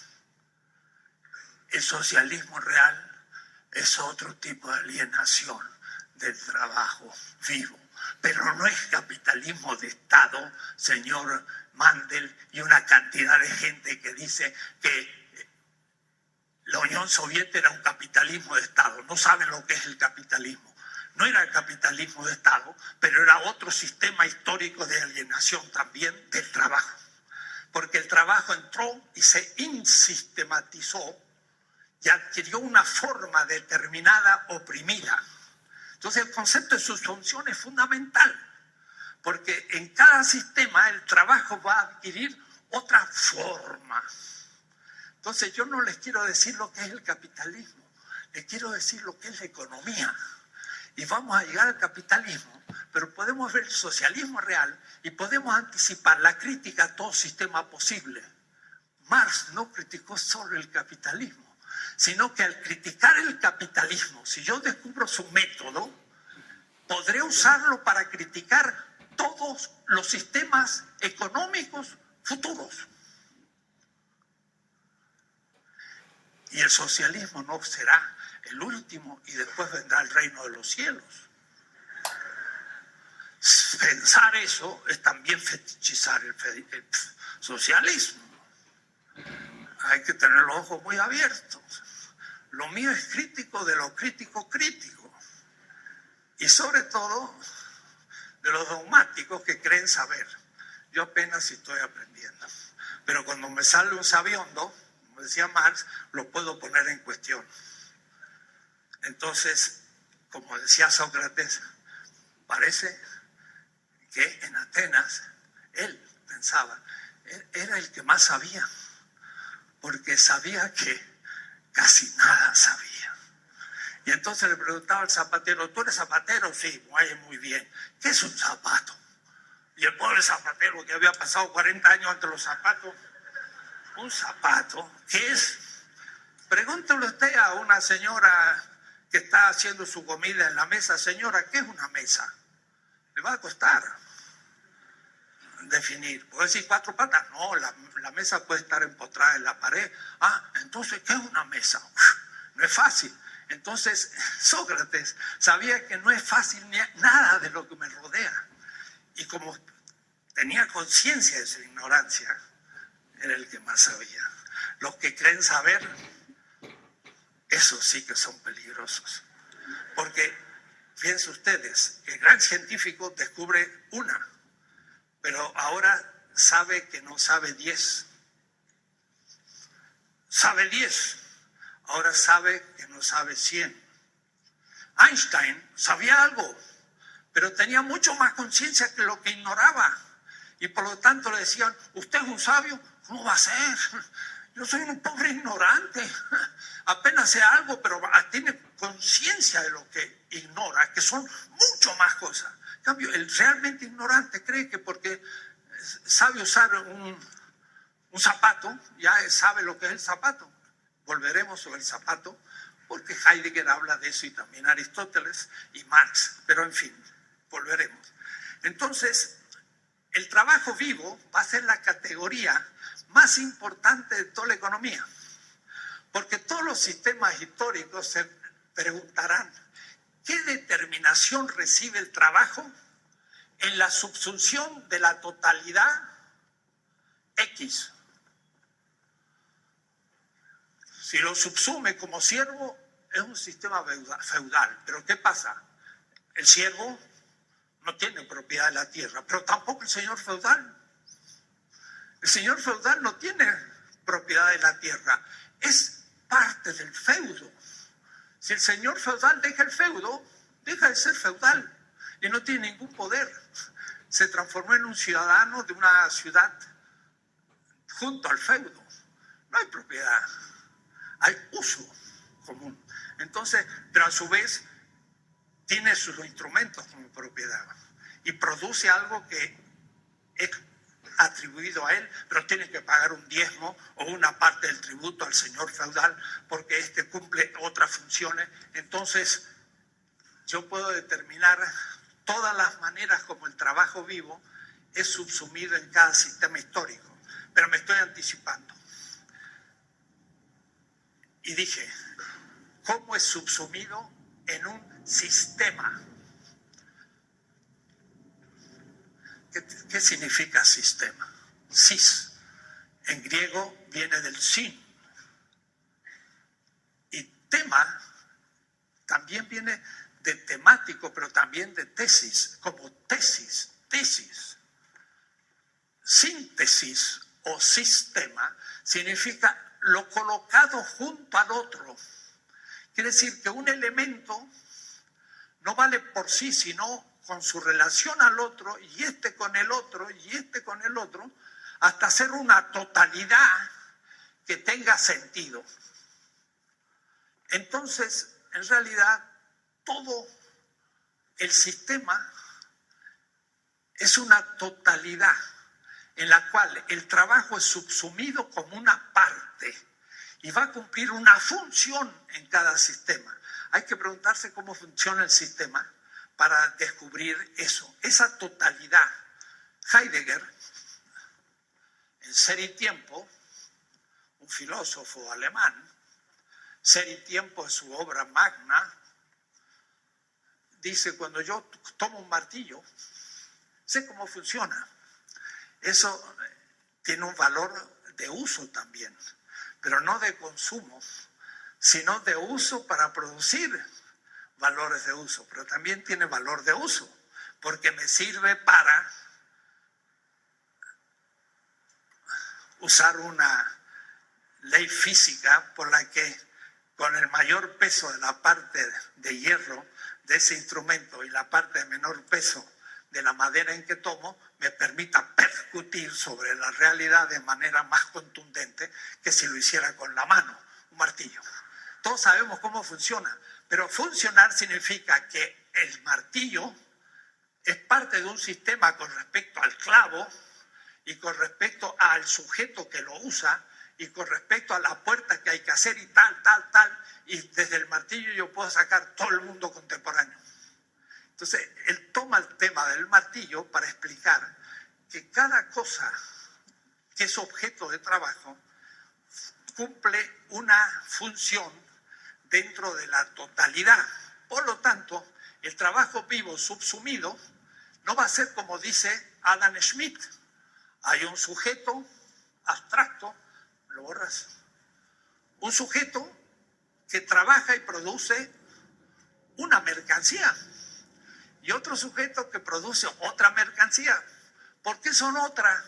El socialismo real es otro tipo de alienación del trabajo vivo, pero no es capitalismo de Estado, señor Mandel, y una cantidad de gente que dice que la Unión Soviética era un capitalismo de Estado. No saben lo que es el capitalismo. No era el capitalismo de Estado, pero era otro sistema histórico de alienación también del trabajo. Porque el trabajo entró y se insistematizó y adquirió una forma determinada oprimida. Entonces el concepto de subsunción es fundamental, porque en cada sistema el trabajo va a adquirir otra forma. Entonces yo no les quiero decir lo que es el capitalismo, les quiero decir lo que es la economía. Y vamos a llegar al capitalismo, pero podemos ver el socialismo real y podemos anticipar la crítica a todo sistema posible. Marx no criticó solo el capitalismo, sino que al criticar el capitalismo, si yo descubro su método, podré usarlo para criticar todos los sistemas económicos futuros. Y el socialismo no será el último y después vendrá el reino de los cielos. Pensar eso es también fetichizar el socialismo. Hay que tener los ojos muy abiertos. Lo mío es crítico de lo crítico crítico. Y sobre todo de los dogmáticos que creen saber. Yo apenas estoy aprendiendo. Pero cuando me sale un sabiondo, como decía Marx, lo puedo poner en cuestión. Entonces, como decía Sócrates, parece que en Atenas, él pensaba, era el que más sabía, porque sabía que casi nada sabía. Y entonces le preguntaba al zapatero, ¿tú eres zapatero? Sí, muy bien. ¿Qué es un zapato? Y el pobre zapatero que había pasado 40 años ante los zapatos, un zapato, ¿qué es? Pregúntele usted a una señora que está haciendo su comida en la mesa, señora, ¿qué es una mesa? Le va a costar definir. ¿Puede decir 4 patas? No, la mesa puede estar empotrada en la pared. Ah, entonces, ¿qué es una mesa? No es fácil. Entonces, Sócrates sabía que no es fácil nada de lo que me rodea. Y como tenía conciencia de su ignorancia, era el que más sabía. Los que creen saber, esos sí que son peligrosos. Porque, fíjense ustedes, el gran científico descubre una, pero ahora sabe que no sabe 10. Sabe 10, ahora sabe que no sabe 100. Einstein sabía algo, pero tenía mucho más conciencia que lo que ignoraba. Y por lo tanto le decían, ¿usted es un sabio? ¿Cómo va a ser? Yo soy un pobre ignorante. Apenas sé algo, pero tiene conciencia de lo que ignora, que son mucho más cosas. En cambio, el realmente ignorante cree que porque sabe usar un zapato, ya sabe lo que es el zapato. Volveremos sobre el zapato, porque Heidegger habla de eso y también Aristóteles y Marx. Pero en fin, volveremos. Entonces, el trabajo vivo va a ser la categoría más importante de toda la economía. Porque todos los sistemas históricos se preguntarán, ¿qué determinación recibe el trabajo en la subsunción de la totalidad X? Si lo subsume como siervo, es un sistema feudal. Pero ¿qué pasa? El siervo no tiene propiedad de la tierra, pero tampoco el señor feudal. El señor feudal no tiene propiedad de la tierra, es parte del feudo. Si el señor feudal deja el feudo, deja de ser feudal y no tiene ningún poder. Se transformó en un ciudadano de una ciudad junto al feudo. No hay propiedad, hay uso común. Entonces, pero a su vez tiene sus instrumentos como propiedad y produce algo que es atribuido a él, pero tiene que pagar un diezmo o una parte del tributo al señor feudal porque éste cumple otras funciones. Entonces, yo puedo determinar todas las maneras como el trabajo vivo es subsumido en cada sistema histórico, pero me estoy anticipando. Y dije, ¿cómo es subsumido en un sistema? ¿Qué significa sistema? Sis. En griego viene del sin. Y tema también viene de temático, pero también de tesis, como tesis. Síntesis o sistema significa lo colocado junto al otro. Quiere decir que un elemento no vale por sí, sino con su relación al otro, y este con el otro, y este con el otro, hasta hacer una totalidad que tenga sentido. Entonces, en realidad, todo el sistema es una totalidad en la cual el trabajo es subsumido como una parte y va a cumplir una función en cada sistema. Hay que preguntarse cómo funciona el sistema para descubrir eso, esa totalidad. Heidegger, en Ser y Tiempo, un filósofo alemán, Ser y Tiempo es su obra magna, dice: cuando yo tomo un martillo, sé cómo funciona. Eso tiene un valor de uso también, pero no de consumo, sino de uso para producir valores de uso, pero también tiene valor de uso, porque me sirve para usar una ley física por la que con el mayor peso de la parte de hierro de ese instrumento y la parte de menor peso de la madera en que tomo, me permita percutir sobre la realidad de manera más contundente que si lo hiciera con la mano, un martillo. Todos sabemos cómo funciona, pero funcionar significa que el martillo es parte de un sistema con respecto al clavo y con respecto al sujeto que lo usa y con respecto a la puerta que hay que hacer y tal, y desde el martillo yo puedo sacar todo el mundo contemporáneo. Entonces, él toma el tema del martillo para explicar que cada cosa que es objeto de trabajo cumple una función dentro de la totalidad. Por lo tanto, el trabajo vivo subsumido no va a ser como dice Adam Smith. Hay un sujeto abstracto, lo borras, un sujeto que trabaja y produce una mercancía y otro sujeto que produce otra mercancía. ¿Por qué son otra?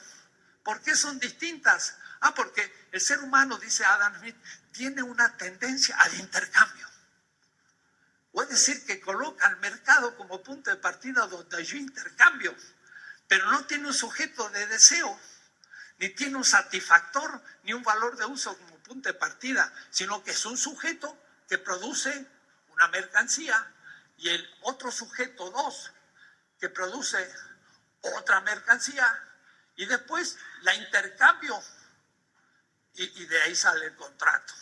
¿Por qué son distintas? Porque el ser humano, dice Adam Smith, tiene una tendencia al intercambio. Puede decir que coloca al mercado como punto de partida donde yo intercambio, pero no tiene un sujeto de deseo, ni tiene un satisfactor, ni un valor de uso como punto de partida, sino que es un sujeto que produce una mercancía y el otro sujeto, dos, que produce otra mercancía y después la intercambio y de ahí sale el contrato.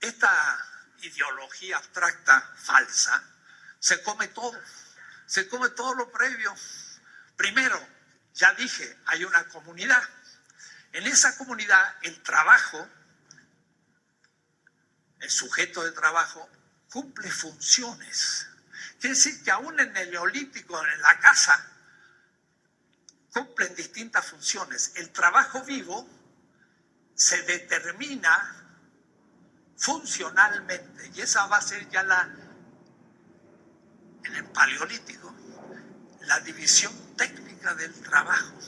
Esta ideología abstracta falsa se come todo lo previo. Primero, ya dije, hay una comunidad. En esa comunidad el trabajo, el sujeto de trabajo, cumple funciones. Quiere decir que aún en el Neolítico, en la casa, cumplen distintas funciones. El trabajo vivo se determina funcionalmente y esa va a ser ya en el Paleolítico, la división técnica del trabajo.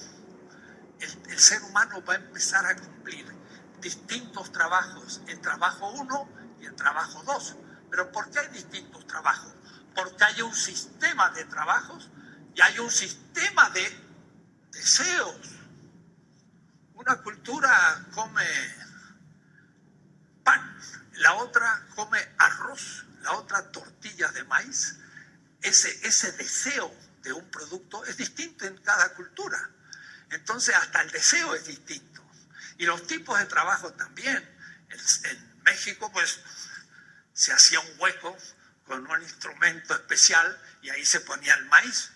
El ser humano va a empezar a cumplir distintos trabajos, el trabajo 1 y el trabajo 2. ¿Pero por qué hay distintos trabajos? Porque hay un sistema de trabajos y hay un sistema de deseos. Una cultura come pan, la otra come arroz, la otra tortillas de maíz. Ese deseo de un producto es distinto en cada cultura. Entonces hasta el deseo es distinto. Y los tipos de trabajo también. En México pues se hacía un hueco con un instrumento especial y ahí se ponía el maíz.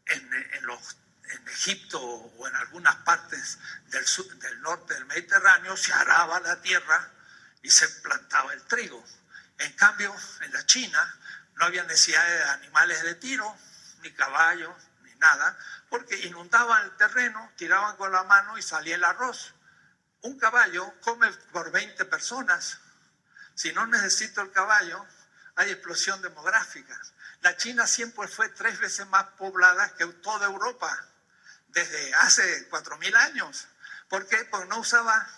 En Egipto o en algunas partes del norte del Mediterráneo se araba la tierra y se plantaba el trigo. En cambio, en la China no había necesidad de animales de tiro, ni caballos, ni nada, porque inundaban el terreno, tiraban con la mano y salía el arroz. Un caballo come por 20 personas. Si no necesito el caballo, hay explosión demográfica. La China siempre fue 3 veces más poblada que toda Europa, desde hace 4.000 años. ¿Por qué? Porque no usaba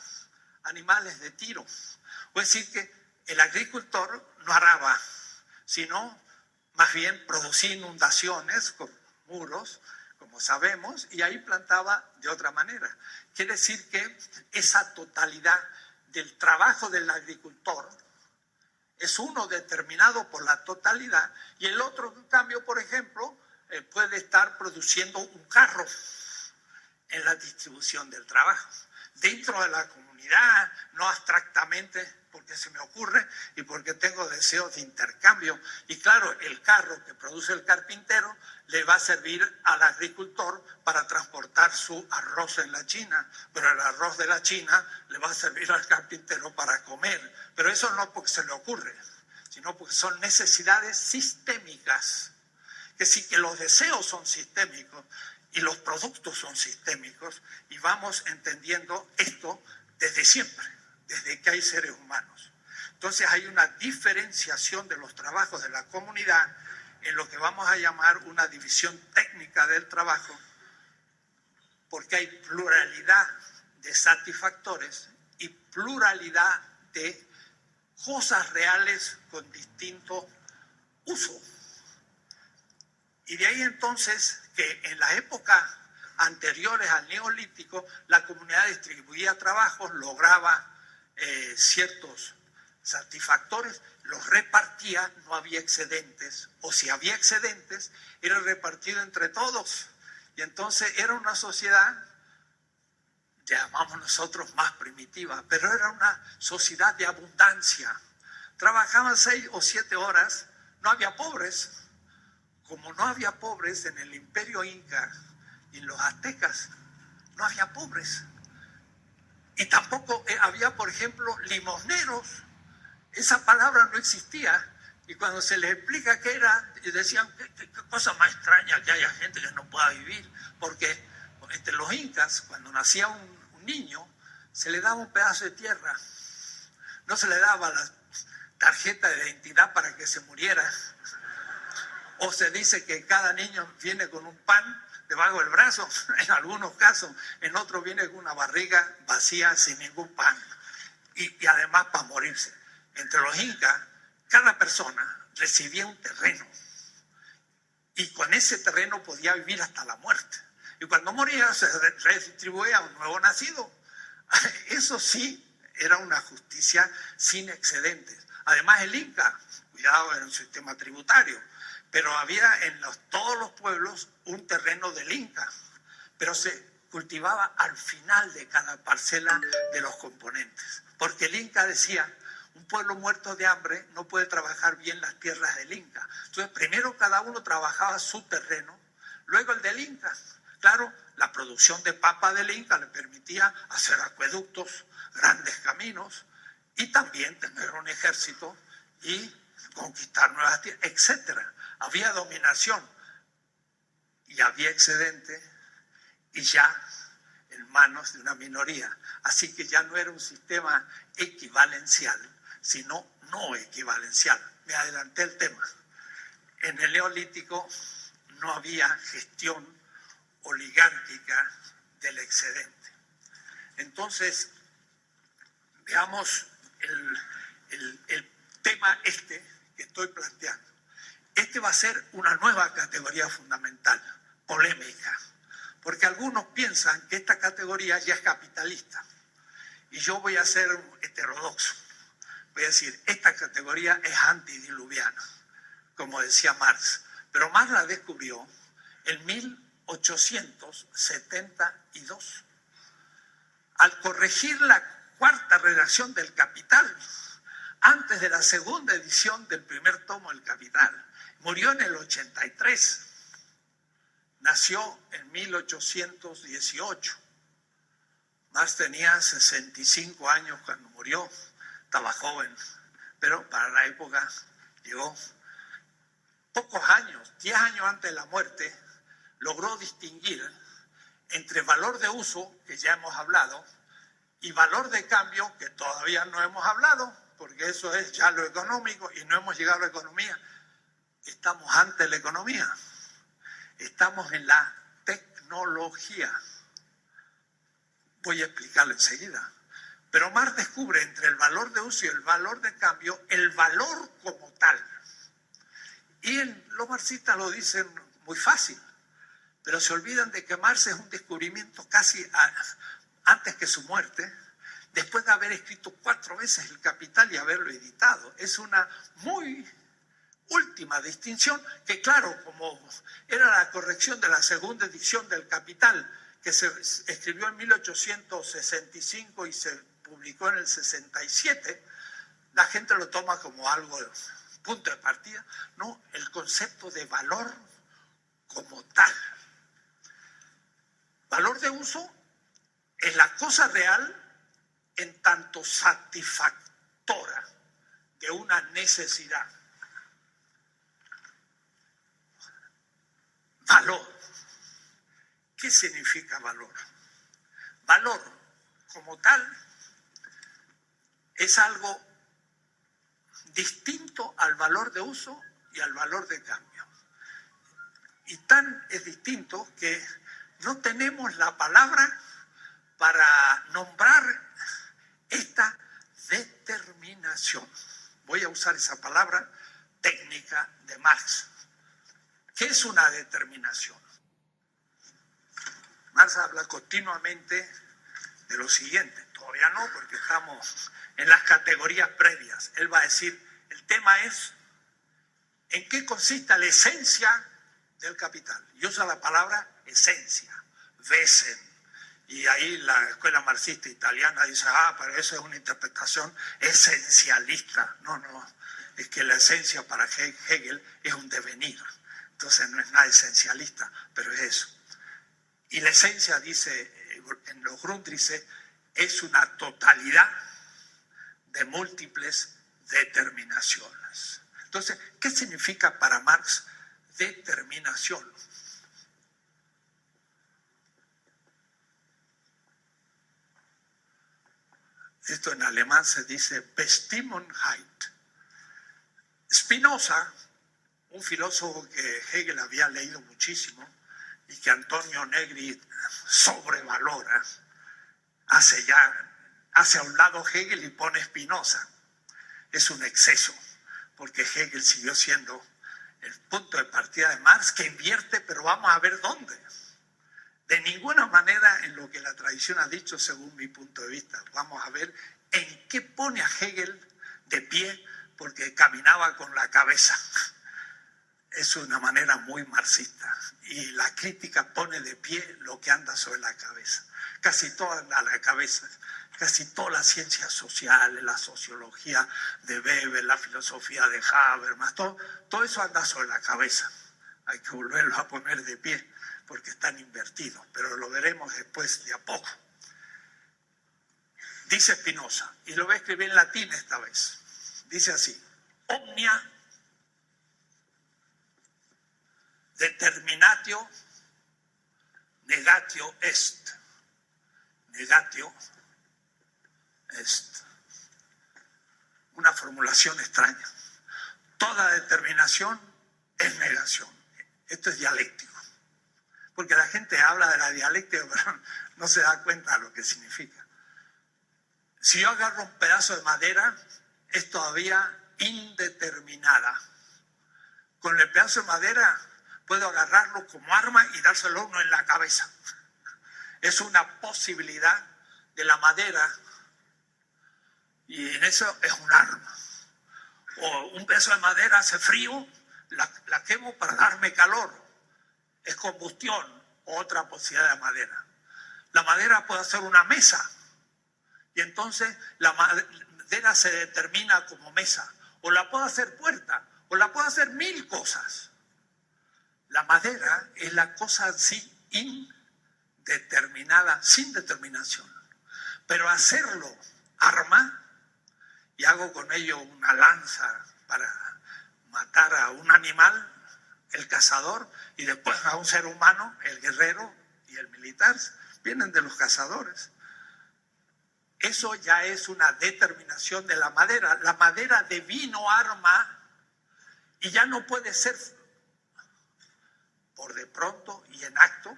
animales de tiro. Es decir, que el agricultor no araba, sino más bien producía inundaciones con muros, como sabemos, y ahí plantaba de otra manera. Quiere decir que esa totalidad del trabajo del agricultor es uno determinado por la totalidad, y el otro, en cambio, por ejemplo, puede estar produciendo un carro en la distribución del trabajo. Dentro de la comunidad, no abstractamente, porque se me ocurre y porque tengo deseos de intercambio. Y claro, el carro que produce el carpintero le va a servir al agricultor para transportar su arroz en la China, pero el arroz de la China le va a servir al carpintero para comer. Pero eso no porque se le ocurre, sino porque son necesidades sistémicas. Que sí, que los deseos son sistémicos y los productos son sistémicos, y vamos entendiendo esto desde siempre, desde que hay seres humanos. Entonces hay una diferenciación de los trabajos de la comunidad en lo que vamos a llamar una división técnica del trabajo, porque hay pluralidad de satisfactores y pluralidad de cosas reales con distinto uso. Y de ahí entonces que en la época anteriores al Neolítico, la comunidad distribuía trabajos, lograba ciertos satisfactores, los repartía, no había excedentes, o si había excedentes, era repartido entre todos. Y entonces era una sociedad, llamamos nosotros más primitiva, pero era una sociedad de abundancia. Trabajaban 6 o 7 horas, no había pobres. Como no había pobres en el Imperio Inca y en los aztecas, no había pobres. Y tampoco había, por ejemplo, limosneros. Esa palabra no existía. Y cuando se les explica qué era, decían, qué cosa más extraña que haya gente que no pueda vivir. Porque entre los incas, cuando nacía un niño, se le daba un pedazo de tierra. No se le daba la tarjeta de identidad para que se muriera. O se dice que cada niño viene con un pan debajo del brazo, en algunos casos, en otros viene con una barriga vacía sin ningún pan, y además para morirse. Entre los incas, cada persona recibía un terreno, y con ese terreno podía vivir hasta la muerte. Y cuando moría se redistribuía a un nuevo nacido. Eso sí era una justicia sin excedentes. Además el Inca, cuidado, era un sistema tributario, pero había en todos los pueblos un terreno del Inca, pero se cultivaba al final de cada parcela de los componentes, porque el Inca decía, un pueblo muerto de hambre no puede trabajar bien las tierras del Inca. Entonces primero cada uno trabajaba su terreno, luego el del Inca. Claro, la producción de papa del Inca le permitía hacer acueductos, grandes caminos, y también tener un ejército y conquistar nuevas tierras, etcétera. Había dominación y había excedente, y ya en manos de una minoría. Así que ya no era un sistema equivalencial, sino no equivalencial. Me adelanté el tema. En el Neolítico no había gestión oligárquica del excedente. Entonces, veamos el tema que estoy planteando. Este va a ser una nueva categoría fundamental, polémica, porque algunos piensan que esta categoría ya es capitalista, y yo voy a ser heterodoxo. Voy a decir, esta categoría es antidiluviana, como decía Marx, pero Marx la descubrió en 1872, al corregir la cuarta redacción del Capital, antes de la segunda edición del primer tomo del Capital. Murió en el 83, nació en 1818. Marx tenía 65 años cuando murió, estaba joven, pero para la época llegó. Pocos años, 10 años antes de la muerte, logró distinguir entre valor de uso, que ya hemos hablado, y valor de cambio, que todavía no hemos hablado. porque eso es ya lo económico y no hemos llegado a la economía. Estamos ante la economía, estamos en la tecnología. Voy a explicarlo enseguida. Pero Marx descubre entre el valor de uso y el valor de cambio el valor como tal. Y los marxistas lo dicen muy fácil, pero se olvidan de que Marx es un descubrimiento casi antes que su muerte, después de haber escrito 4 veces El Capital y haberlo editado. Es una muy última distinción que, claro, como era la corrección de la segunda edición del Capital, que se escribió en 1865 y se publicó en el 67, la gente lo toma como algo, punto de partida. No, el concepto de valor como tal. Valor de uso es la cosa real en tanto satisfactora de una necesidad. Valor. ¿Qué significa valor? Valor como tal es algo distinto al valor de uso y al valor de cambio. Y tan es distinto que no tenemos la palabra para nombrar esta determinación. Voy a usar esa palabra técnica de Marx. ¿Qué es una determinación? Marx habla continuamente de lo siguiente. Todavía no, porque estamos en las categorías previas. Él va a decir, el tema es en qué consiste la esencia del capital. Y usa la palabra esencia, Wesen. Y ahí la escuela marxista italiana dice, pero eso es una interpretación esencialista. No, es que la esencia para Hegel es un devenir. Entonces no es nada esencialista, pero es eso. Y la esencia, dice en los Grundrisse, es una totalidad de múltiples determinaciones. Entonces, ¿qué significa para Marx determinación? Esto en alemán se dice Bestimmtheit. Spinoza, un filósofo que Hegel había leído muchísimo y que Antonio Negri sobrevalora, hace a un lado Hegel y pone Spinoza. Es un exceso, porque Hegel siguió siendo el punto de partida de Marx, que invierte, pero vamos a ver dónde. De ninguna manera en lo que la tradición ha dicho, según mi punto de vista. Vamos a ver en qué pone a Hegel de pie, porque caminaba con la cabeza. Es una manera muy marxista. Y la crítica pone de pie lo que anda sobre la cabeza. Casi toda anda a la cabeza. Casi todas las ciencias sociales, la sociología de Weber, la filosofía de Habermas, todo eso anda sobre la cabeza. Hay que volverlo a poner de pie, porque están invertidos, pero lo veremos después de a poco. Dice Spinoza, y lo voy a escribir en latín esta vez, dice así: omnia determinatio negatio est. Negatio est. Una formulación extraña. Toda determinación es negación. Esto es dialéctico. Porque la gente habla de la dialéctica, pero no se da cuenta de lo que significa. Si yo agarro un pedazo de madera, es todavía indeterminada. Con el pedazo de madera puedo agarrarlo como arma y dárselo a uno en la cabeza. Es una posibilidad de la madera, y en eso es un arma. O un pedazo de madera hace frío, la quemo para darme calor. Es combustión, otra posibilidad de madera. La madera puede hacer una mesa, y entonces la madera se determina como mesa. O la puede hacer puerta, o la puede hacer 1000 cosas. La madera es la cosa así indeterminada, sin determinación. Pero hacerlo arma, y hago con ello una lanza para matar a un animal, el cazador, y después a un ser humano, el guerrero y el militar, vienen de los cazadores. eso ya es una determinación de la madera. La madera devino arma y ya no puede ser por de pronto y en acto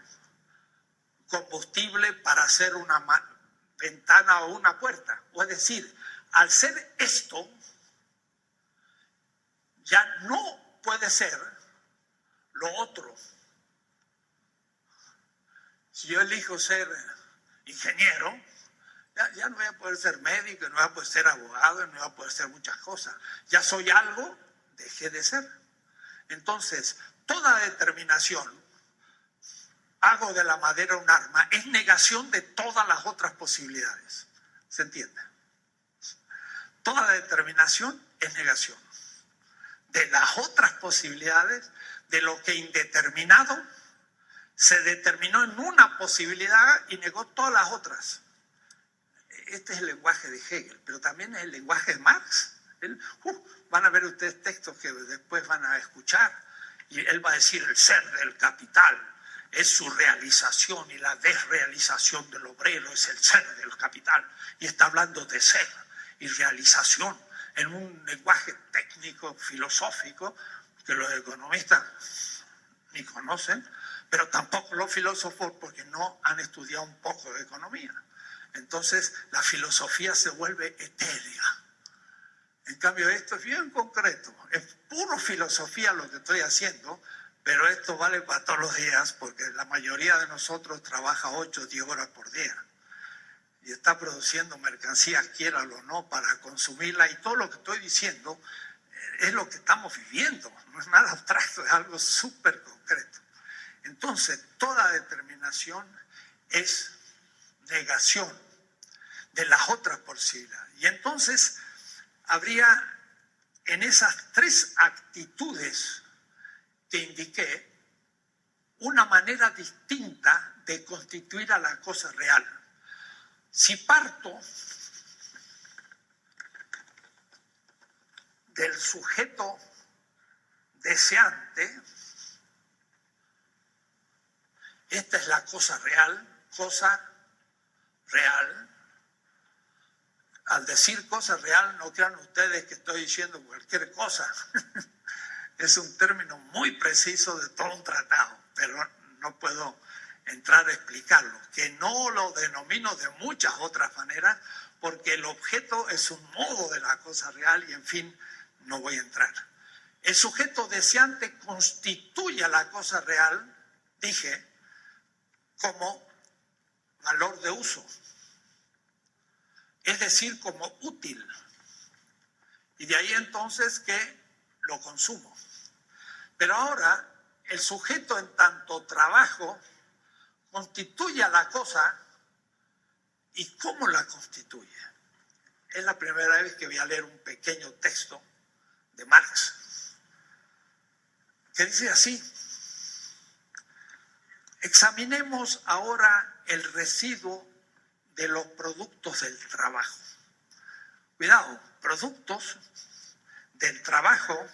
combustible para hacer una ventana o una puerta. O es decir, al ser esto, ya no puede ser lo otro. Si yo elijo ser ingeniero, ya no voy a poder ser médico, no voy a poder ser abogado, no voy a poder ser muchas cosas. Ya soy algo, dejé de ser. Entonces, toda determinación, hago de la madera un arma, es negación de todas las otras posibilidades. ¿Se entiende? Toda determinación es negación de las otras posibilidades, de lo que indeterminado se determinó en una posibilidad y negó todas las otras. Este es el lenguaje de Hegel, pero también es el lenguaje de Marx. Van a ver ustedes textos que después van a escuchar y él va a decir: el ser del capital es su realización y la desrealización del obrero es el ser del capital. Y está hablando de ser y realización en un lenguaje técnico, filosófico, que los economistas ni conocen, pero tampoco los filósofos, porque no han estudiado un poco de economía. Entonces la filosofía se vuelve etérea. En cambio, esto es bien concreto, es puro filosofía lo que estoy haciendo, pero esto vale para todos los días, porque la mayoría de nosotros trabaja 8 o 10 horas por día y está produciendo mercancías, quiéralo o no, para consumirla, y todo lo que estoy diciendo es lo que estamos viviendo, no es nada abstracto, es algo súper concreto. Entonces, toda determinación es negación de las otras posibilidades. Y entonces habría en esas 3 actitudes que indiqué una manera distinta de constituir a la cosa real. Si parto del sujeto deseante, esta es la cosa real. Al decir cosa real, no crean ustedes que estoy diciendo cualquier cosa. Es un término muy preciso de todo un tratado, pero no puedo entrar a explicarlo, que no lo denomino de muchas otras maneras, porque el objeto es un modo de la cosa real y, en fin, no voy a entrar. El sujeto deseante constituye a la cosa real, dije, como valor de uso, es decir, como útil. Y de ahí entonces que lo consumo. Pero ahora, el sujeto en tanto trabajo constituye a la cosa. ¿Y cómo la constituye? Es la primera vez que voy a leer un pequeño texto de Marx, que dice así: examinemos ahora el residuo de los productos del trabajo. Cuidado, productos del trabajo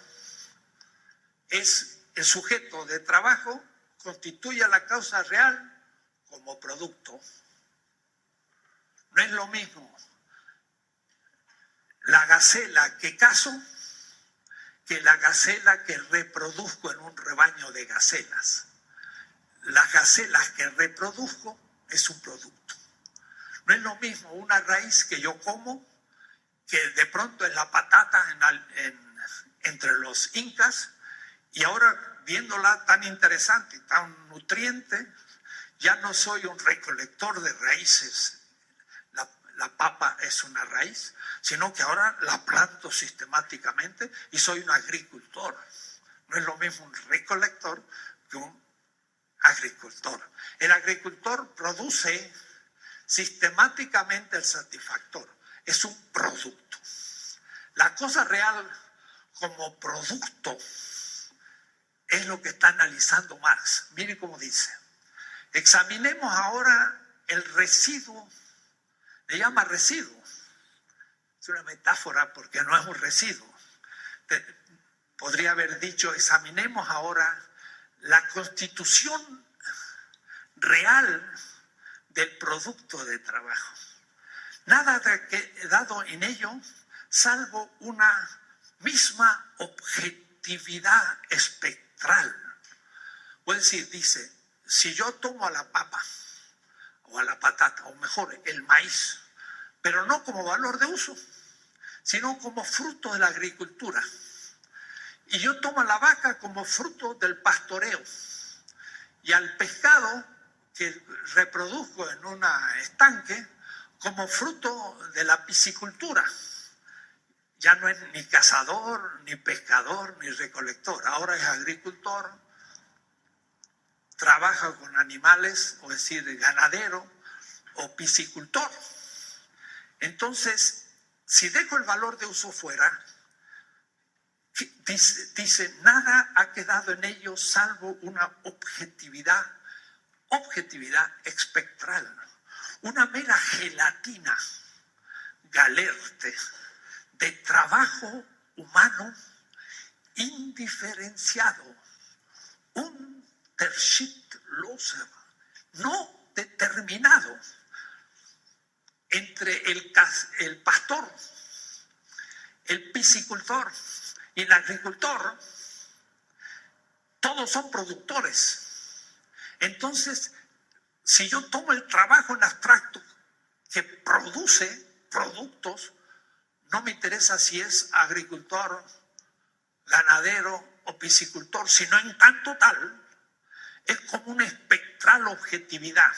es el sujeto de trabajo, constituye a la causa real como producto. No es lo mismo la gacela que cazo que la gacela que reproduzco en un rebaño de gacelas. Las gacelas que reproduzco es un producto. No es lo mismo una raíz que yo como, que de pronto es la patata entre los incas, y ahora viéndola tan interesante, tan nutriente, ya no soy un recolector de raíces. La papa es una raíz, sino que ahora la planto sistemáticamente y soy un agricultor. No es lo mismo un recolector que un agricultor. El agricultor produce sistemáticamente el satisfactor, es un producto. La cosa real como producto es lo que está analizando Marx. Mire cómo dice: examinemos ahora el residuo. Le llama residuo. Es una metáfora porque no es un residuo. Podría haber dicho: examinemos ahora la constitución real del producto de trabajo. Nada dado en ello, salvo una misma objetividad espectral. Puede decir, dice, si yo tomo a la papa o a la patata, o mejor, el maíz, pero no como valor de uso, sino como fruto de la agricultura, y yo tomo a la vaca como fruto del pastoreo, y al pescado que reproduzco en un estanque como fruto de la piscicultura. Ya no es ni cazador, ni pescador, ni recolector, ahora es agricultor, trabaja con animales, o decir, ganadero o piscicultor. Entonces, si dejo el valor de uso fuera, dice, nada ha quedado en ello salvo una objetividad espectral, una mera gelatina galerte de trabajo humano indiferenciado, un tershit loser, no determinado entre el pastor, el piscicultor y el agricultor. Todos son productores. Entonces, si yo tomo el trabajo en abstracto que produce productos, no me interesa si es agricultor, ganadero o piscicultor, sino en tanto tal, es como una espectral objetividad.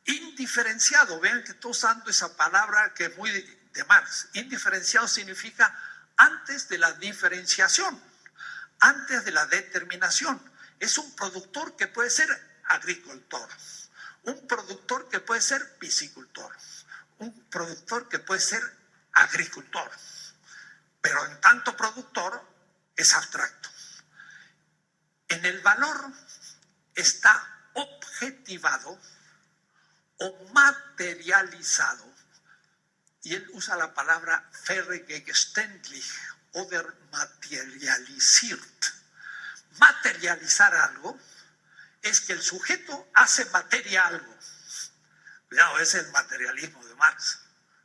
Indiferenciado, vean que estoy usando esa palabra que es muy de Marx. Indiferenciado significa antes de la diferenciación, antes de la determinación. Es un productor que puede ser agricultor, un productor que puede ser piscicultor, un productor que puede ser agricultor, pero en tanto productor es abstracto. En el valor está objetivado o materializado, y él usa la palabra vergegenständlich oder materialisiert. Materializar algo es que el sujeto hace materia algo. Cuidado, ese es el materialismo de Marx.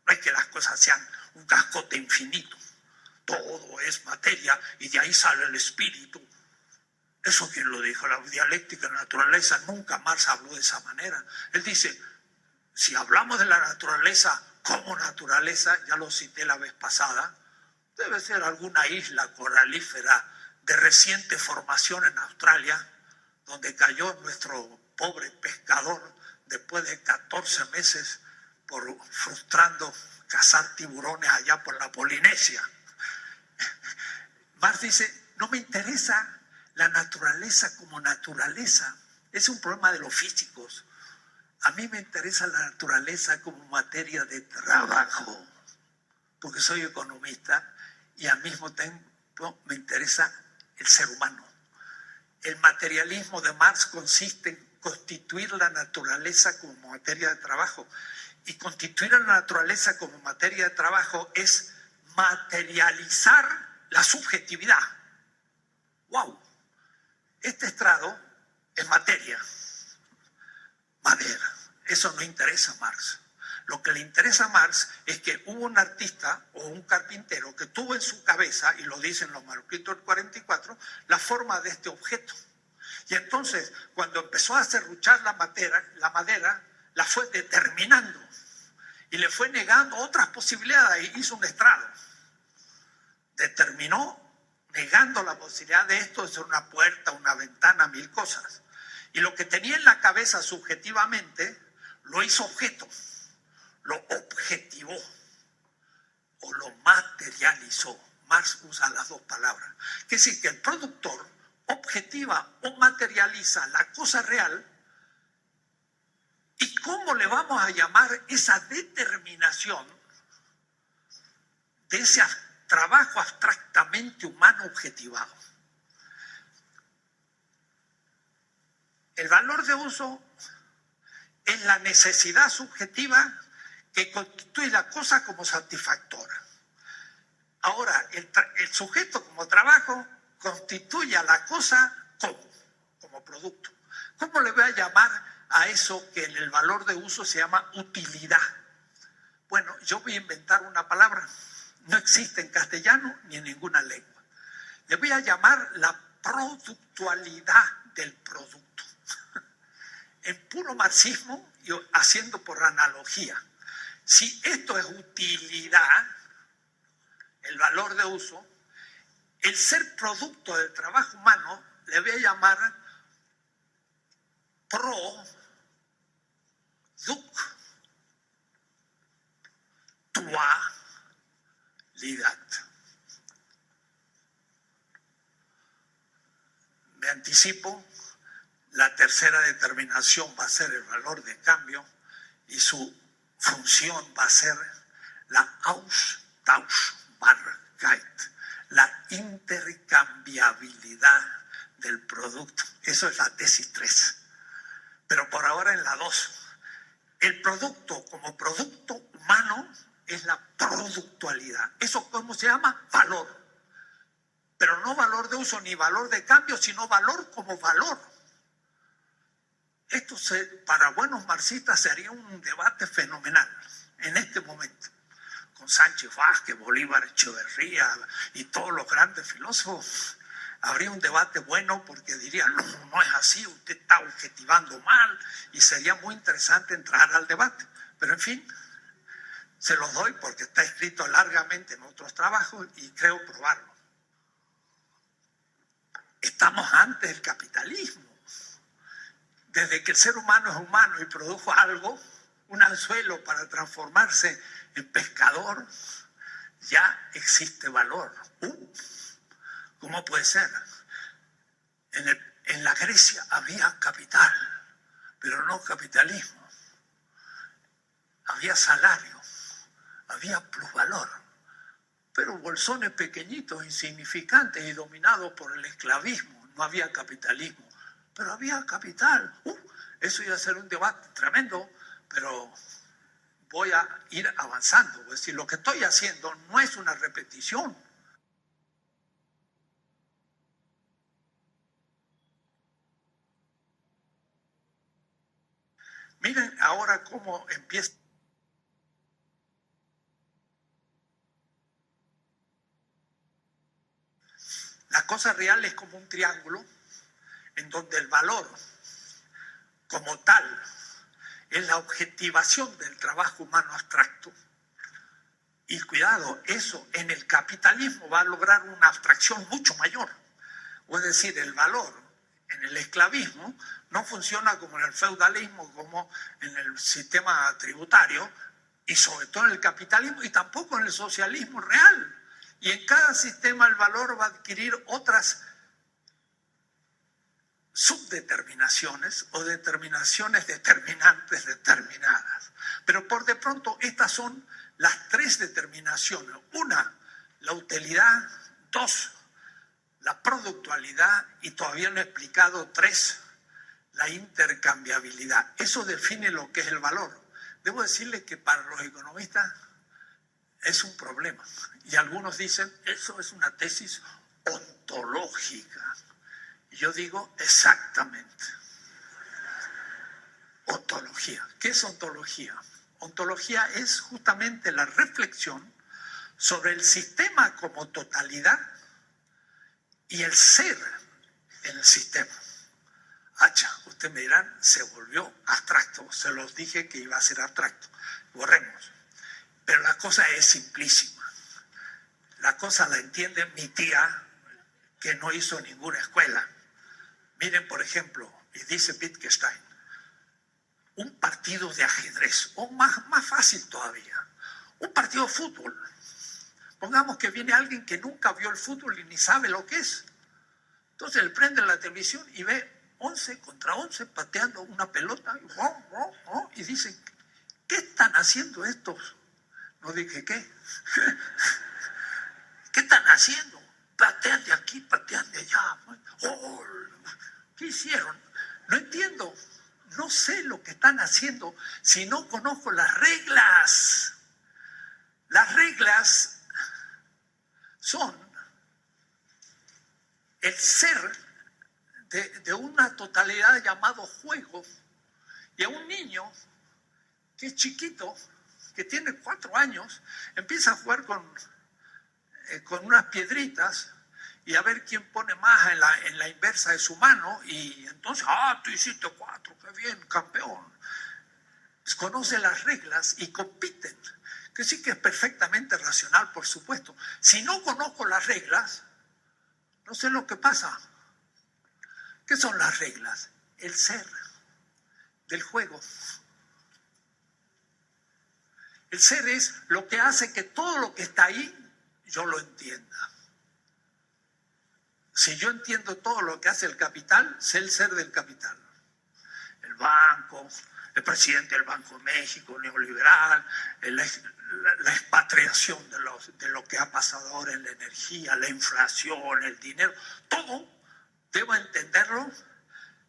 No es que las cosas sean un cascote infinito. Todo es materia y de ahí sale el espíritu. ¿Eso quién lo dijo? La dialéctica de la naturaleza. Nunca Marx habló de esa manera. Él dice, si hablamos de la naturaleza como naturaleza, ya lo cité la vez pasada, debe ser alguna isla coralífera de reciente formación en Australia, donde cayó nuestro pobre pescador después de 14 meses frustrando cazar tiburones allá por la Polinesia. Marx dice, no me interesa la naturaleza como naturaleza, es un problema de los físicos. A mí me interesa la naturaleza como materia de trabajo, porque soy economista y al mismo tiempo me interesa el ser humano. El materialismo de Marx consiste en constituir la naturaleza como materia de trabajo. Y constituir a la naturaleza como materia de trabajo es materializar la subjetividad. ¡Wow! Este estrado es materia, madera. Eso no interesa a Marx. Lo que le interesa a Marx es que hubo un artista o un carpintero que tuvo en su cabeza, y lo dicen los manuscritos del 44, la forma de este objeto. Y entonces, cuando empezó a serruchar la madera la fue determinando y le fue negando otras posibilidades y hizo un estrado. Determinó negando la posibilidad de esto de ser una puerta, una ventana, mil cosas. Y lo que tenía en la cabeza subjetivamente lo hizo objeto, lo objetivó o lo materializó. Marx usa las dos palabras. Que es decir, que el productor objetiva o materializa la cosa real. ¿Y cómo le vamos a llamar esa determinación de ese trabajo abstractamente humano objetivado? El valor de uso es la necesidad subjetiva que constituye la cosa como satisfactora. Ahora, el sujeto como trabajo constituye a la cosa como producto. ¿Cómo le voy a llamar a eso que en el valor de uso se llama utilidad? Bueno, yo voy a inventar una palabra. No existe en castellano ni en ninguna lengua. Le voy a llamar la productualidad del producto. En puro marxismo, y haciendo por analogía, si esto es utilidad, el valor de uso, el ser producto del trabajo humano le voy a llamar productualidad. Me anticipo, la tercera determinación va a ser el valor de cambio y su función va a ser la Austauschbarkeit, la intercambiabilidad del producto. Eso es la tesis 3. Pero por ahora en la 2. El producto como producto humano es la productualidad. ¿Eso cómo se llama? Valor. Pero no valor de uso ni valor de cambio, sino valor como valor. Esto para buenos marxistas sería un debate fenomenal en este momento. Con Sánchez Vázquez, Bolívar Echeverría y todos los grandes filósofos, habría un debate bueno porque dirían, no, no es así, usted está objetivando mal, y sería muy interesante entrar al debate. Pero en fin, se los doy porque está escrito largamente en otros trabajos y creo probarlo. Estamos antes del capitalismo. Desde que el ser humano es humano y produjo algo, un anzuelo para transformarse en pescador, ya existe valor. ¿Cómo puede ser? En la Grecia había capital, pero no capitalismo. Había salario, había plusvalor, pero bolsones pequeñitos, insignificantes y dominados por el esclavismo. No había capitalismo, pero había capital. Eso iba a ser un debate tremendo, pero voy a ir avanzando. Es decir, lo que estoy haciendo no es una repetición. Miren ahora cómo empieza. La cosa real es como un triángulo en donde el valor como tal es la objetivación del trabajo humano abstracto. Y cuidado, eso en el capitalismo va a lograr una abstracción mucho mayor. Es decir, el valor en el esclavismo no funciona como en el feudalismo, como en el sistema tributario, y sobre todo en el capitalismo, y tampoco en el socialismo real. Y en cada sistema el valor va a adquirir otras subdeterminaciones o determinaciones determinantes determinadas. Pero por de pronto estas son las 3 determinaciones. 1, la utilidad. 2, la productualidad. Y todavía no he explicado 3, la intercambiabilidad. Eso define lo que es el valor. Debo decirle que para los economistas es un problema. Y algunos dicen, eso es una tesis ontológica. Y yo digo, exactamente. Ontología. ¿Qué es ontología? Ontología es justamente la reflexión sobre el sistema como totalidad y el ser en el sistema. Ustedes me dirán, se volvió abstracto. Se los dije que iba a ser abstracto. Borremos. Pero la cosa es simplísima. La cosa la entiende mi tía, que no hizo ninguna escuela. Miren, por ejemplo, y dice Wittgenstein, un partido de ajedrez, o más fácil todavía, un partido de fútbol. Pongamos que viene alguien que nunca vio el fútbol y ni sabe lo que es. Entonces él prende la televisión y ve 11 contra 11 pateando una pelota y dice, ¿qué están haciendo estos? No dije, ¿qué? ¿Qué están haciendo? Patean de aquí, patean de allá. ¿Qué hicieron? No entiendo. No sé lo que están haciendo si no conozco las reglas. Las reglas son el ser de una totalidad llamado juego. Y a un niño que es chiquito, que tiene 4 años, empieza a jugar con unas piedritas y a ver quién pone más en la inversa de su mano, y entonces, tú hiciste 4, qué bien, campeón. Pues conoce las reglas y compiten, que sí que es perfectamente racional, por supuesto. Si no conozco las reglas, no sé lo que pasa. ¿Qué son las reglas? El ser del juego. El ser es lo que hace que todo lo que está ahí yo lo entienda. Si yo entiendo todo lo que hace el capital, sé el ser del capital. El banco, el presidente del Banco de México, neoliberal, la expatriación de lo que ha pasado ahora en la energía, la inflación, el dinero, todo debo entenderlo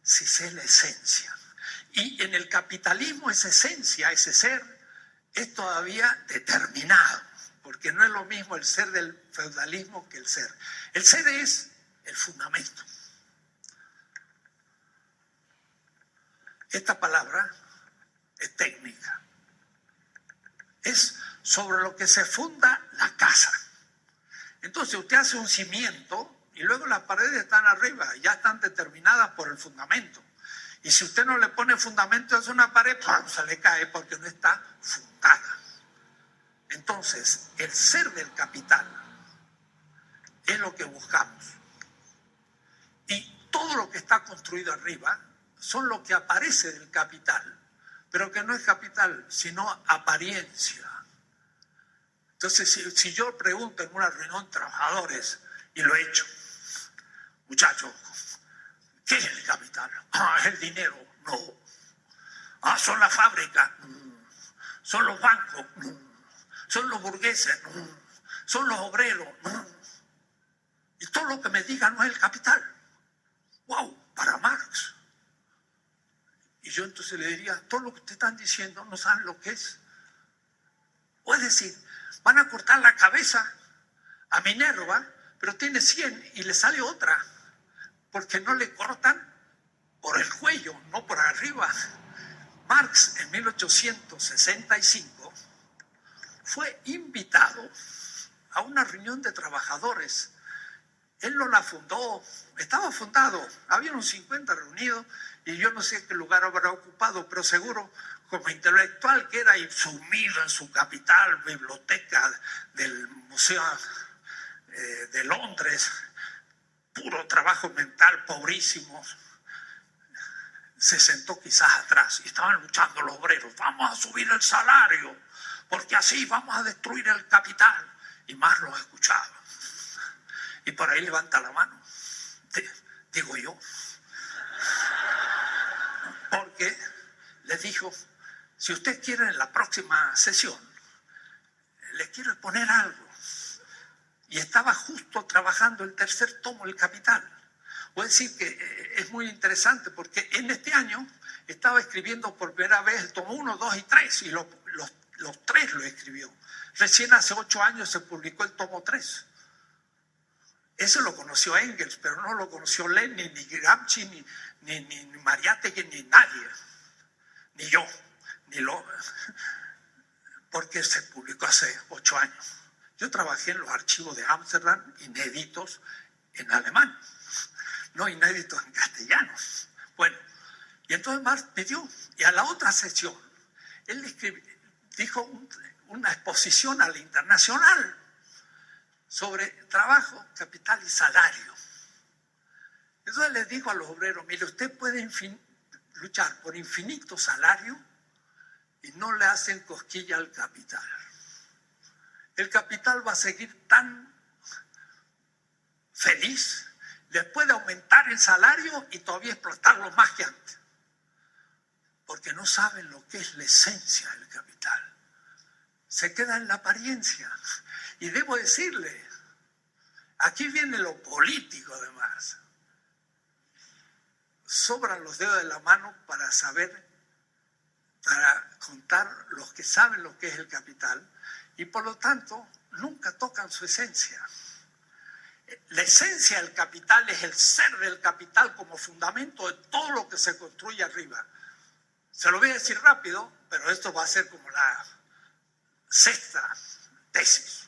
si sé la esencia. Y en el capitalismo esa esencia, ese ser, es todavía determinado, porque no es lo mismo el ser del feudalismo que el ser. El ser es el fundamento. Esta palabra es técnica. Es sobre lo que se funda la casa. Entonces usted hace un cimiento y luego las paredes están arriba, ya están determinadas por el fundamento. Y si usted no le pone fundamento a una pared, se le cae porque no está fundada. Entonces, el ser del capital es lo que buscamos. Y todo lo que está construido arriba son lo que aparece del capital, pero que no es capital, sino apariencia. Entonces, si yo pregunto en una reunión de trabajadores, y lo he hecho, muchachos, ¿qué es el capital? ¿Es el dinero? No. ¿Son las fábricas? ¿Son los bancos? No. ¿Son los burgueses? No. ¿Son los obreros? No. Y todo lo que me digan no es el capital. ¡Wow! Para Marx. Y yo entonces le diría, todo lo que ustedes están diciendo no saben lo que es. O es decir, van a cortar la cabeza a Minerva, pero tiene 100 y le sale otra, porque no le cortan por el cuello, no por arriba. Marx en 1865 fue invitado a una reunión de trabajadores. Él no la fundó, estaba fundado, había unos 50 reunidos y yo no sé qué lugar habrá ocupado, pero seguro como intelectual que era y sumido en su capital, biblioteca del Museo de Londres, puro trabajo mental, pobrísimo, se sentó quizás atrás y estaban luchando los obreros, vamos a subir el salario, porque así vamos a destruir el capital. Y Marx los escuchaba. Y por ahí levanta la mano, digo yo, porque les dijo, si usted quiere en la próxima sesión, le quiero exponer algo. Y estaba justo trabajando el tercer tomo del Capital. Voy a decir que es muy interesante porque en este año estaba escribiendo por primera vez el tomo 1, 2 y 3 y los 3 lo escribió. Recién hace 8 años se publicó el tomo 3. Eso lo conoció Engels, pero no lo conoció Lenin, ni Gramsci, ni Mariátegui, ni nadie. Ni yo, porque se publicó hace 8 años. Yo trabajé en los archivos de Ámsterdam, inéditos en alemán, no inéditos en castellano. Bueno, y entonces Marx pidió, y a la otra sesión, él dijo una exposición a la internacional sobre trabajo, capital y salario. Entonces les dijo a los obreros, mire, usted puede luchar por infinito salario y no le hacen cosquilla al capital. El capital va a seguir tan feliz, les puede aumentar el salario y todavía explotarlo más que antes, porque no saben lo que es la esencia del capital. Se queda en la apariencia. Y debo decirle, aquí viene lo político además. Sobran los dedos de la mano para saber, para contar los que saben lo que es el capital y por lo tanto nunca tocan su esencia. La esencia del capital es el ser del capital como fundamento de todo lo que se construye arriba. Se lo voy a decir rápido, pero esto va a ser como Sexta tesis.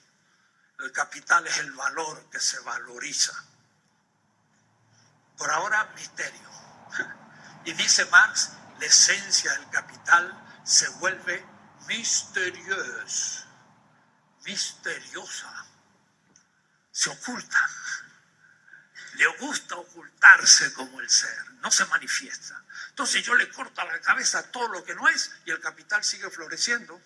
El capital es el valor que se valoriza. Por ahora, misterio. Y dice Marx, la esencia del capital se vuelve misteriosa, se oculta. Le gusta ocultarse como el ser, no se manifiesta. Entonces yo le corto a la cabeza todo lo que no es y el capital sigue floreciendo.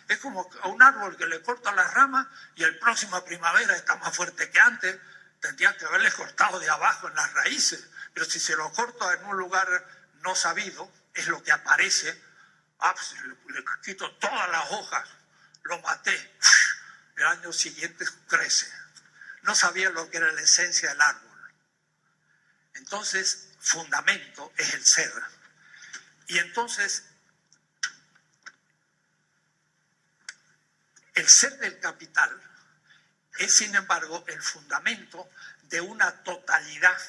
Es como a un árbol que le corta las ramas y el próximo primavera está más fuerte que antes. Tendría que haberle cortado de abajo en las raíces, pero si se lo corto en un lugar no sabido, es lo que aparece. Pues le quito todas las hojas, lo maté. El año siguiente crece. No sabía lo que era la esencia del árbol. Entonces, fundamento es el ser. Y entonces, el ser del capital es, sin embargo, el fundamento de una totalidad.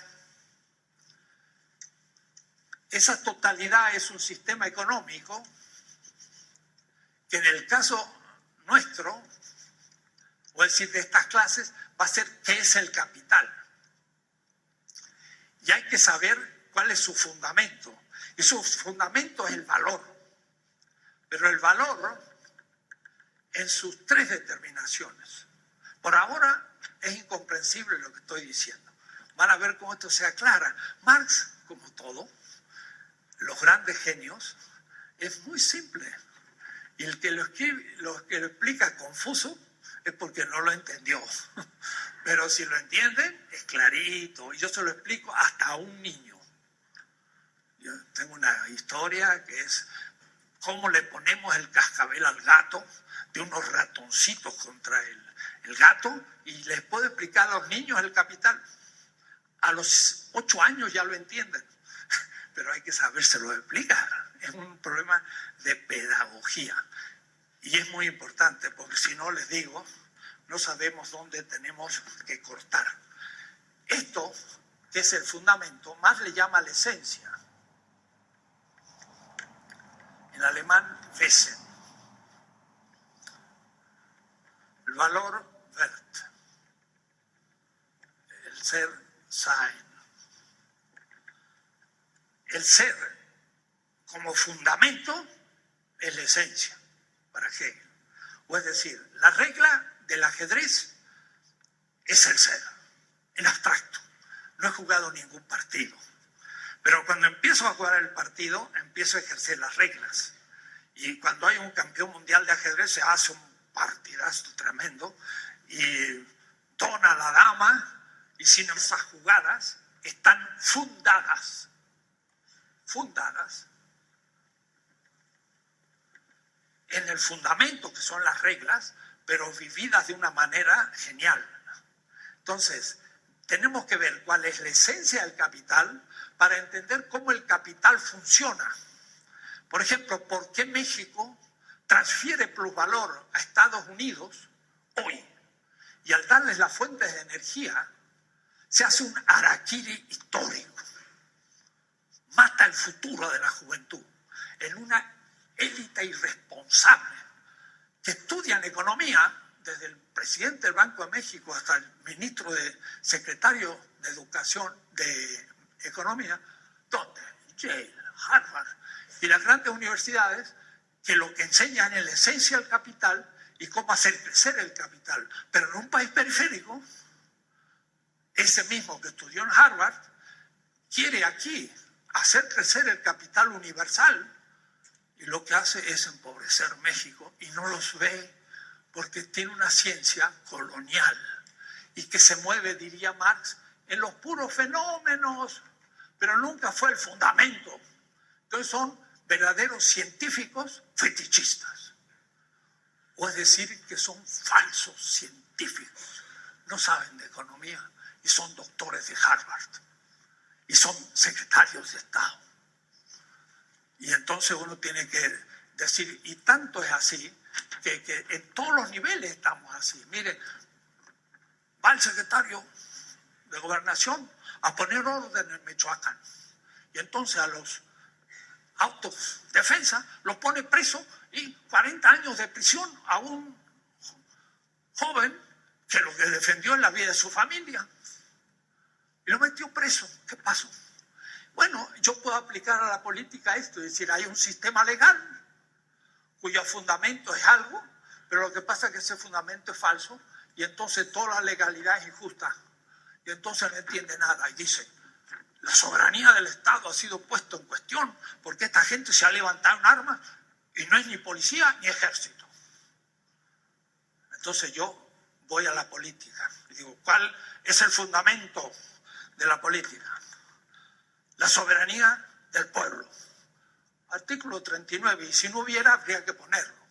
Esa totalidad es un sistema económico que en el caso nuestro, o decir de estas clases, va a ser qué es el capital. Y hay que saber cuál es su fundamento. Y su fundamento es el valor. Pero el valor en sus tres determinaciones. Por ahora es incomprensible lo que estoy diciendo. Van a ver cómo esto se aclara. Marx, como todo, los grandes genios, es muy simple. Y el que lo escribe, lo que lo explica confuso es porque no lo entendió. Pero si lo entienden, es clarito. Y yo se lo explico hasta a un niño. Yo tengo una historia que es cómo le ponemos el cascabel al gato, de unos ratoncitos contra el gato, y les puedo explicar a los niños el capital. A los 8 años ya lo entienden, pero hay que sabérselo explicar. Es un problema de pedagogía. Y es muy importante, porque si no, les digo, no sabemos dónde tenemos que cortar. Esto, que es el fundamento, más le llama la esencia. En alemán, Wesen. El valor, Wert. El ser, Sein. El ser como fundamento es la esencia para Hegel. O es decir, la regla del ajedrez es el ser, en abstracto. No he jugado ningún partido. Pero cuando empiezo a jugar el partido, empiezo a ejercer las reglas. Y cuando hay un campeón mundial de ajedrez, se hace un partidazo tremendo y dona la dama, y sin esas jugadas están fundadas en el fundamento, que son las reglas, pero vividas de una manera genial. Entonces, tenemos que ver cuál es la esencia del capital para entender cómo el capital funciona. Por ejemplo, ¿por qué México transfiere plusvalor a Estados Unidos hoy? Y al darles las fuentes de energía, se hace un harakiri histórico. Mata el futuro de la juventud en una élite irresponsable que estudian economía, desde el presidente del Banco de México hasta el ministro secretario de Educación, de Economía, ¿dónde? Yale, Harvard y las grandes universidades, que lo que enseñan es la esencia del capital y cómo hacer crecer el capital. Pero en un país periférico, ese mismo que estudió en Harvard quiere aquí hacer crecer el capital universal, y lo que hace es empobrecer México, y no los ve porque tiene una ciencia colonial y que se mueve, diría Marx, en los puros fenómenos, pero nunca fue el fundamento. Entonces son verdaderos científicos fetichistas, o es decir, que son falsos científicos, no saben de economía y son doctores de Harvard y son secretarios de Estado. Y entonces uno tiene que decir, y tanto es así, que en todos los niveles estamos así. Mire, va el secretario de Gobernación a poner orden en Michoacán. Y entonces a los autodefensa, lo pone preso y 40 años de prisión a un joven que lo que defendió es la vida de su familia. Y lo metió preso. ¿Qué pasó? Bueno, yo puedo aplicar a la política esto, es decir, hay un sistema legal cuyo fundamento es algo, pero lo que pasa es que ese fundamento es falso y entonces toda la legalidad es injusta. Y entonces no entiende nada y dice, la soberanía del Estado ha sido puesta en cuestión porque esta gente se ha levantado en armas y no es ni policía ni ejército. Entonces yo voy a la política y digo, ¿cuál es el fundamento de la política? La soberanía del pueblo. Artículo 39, y si no hubiera, habría que ponerlo.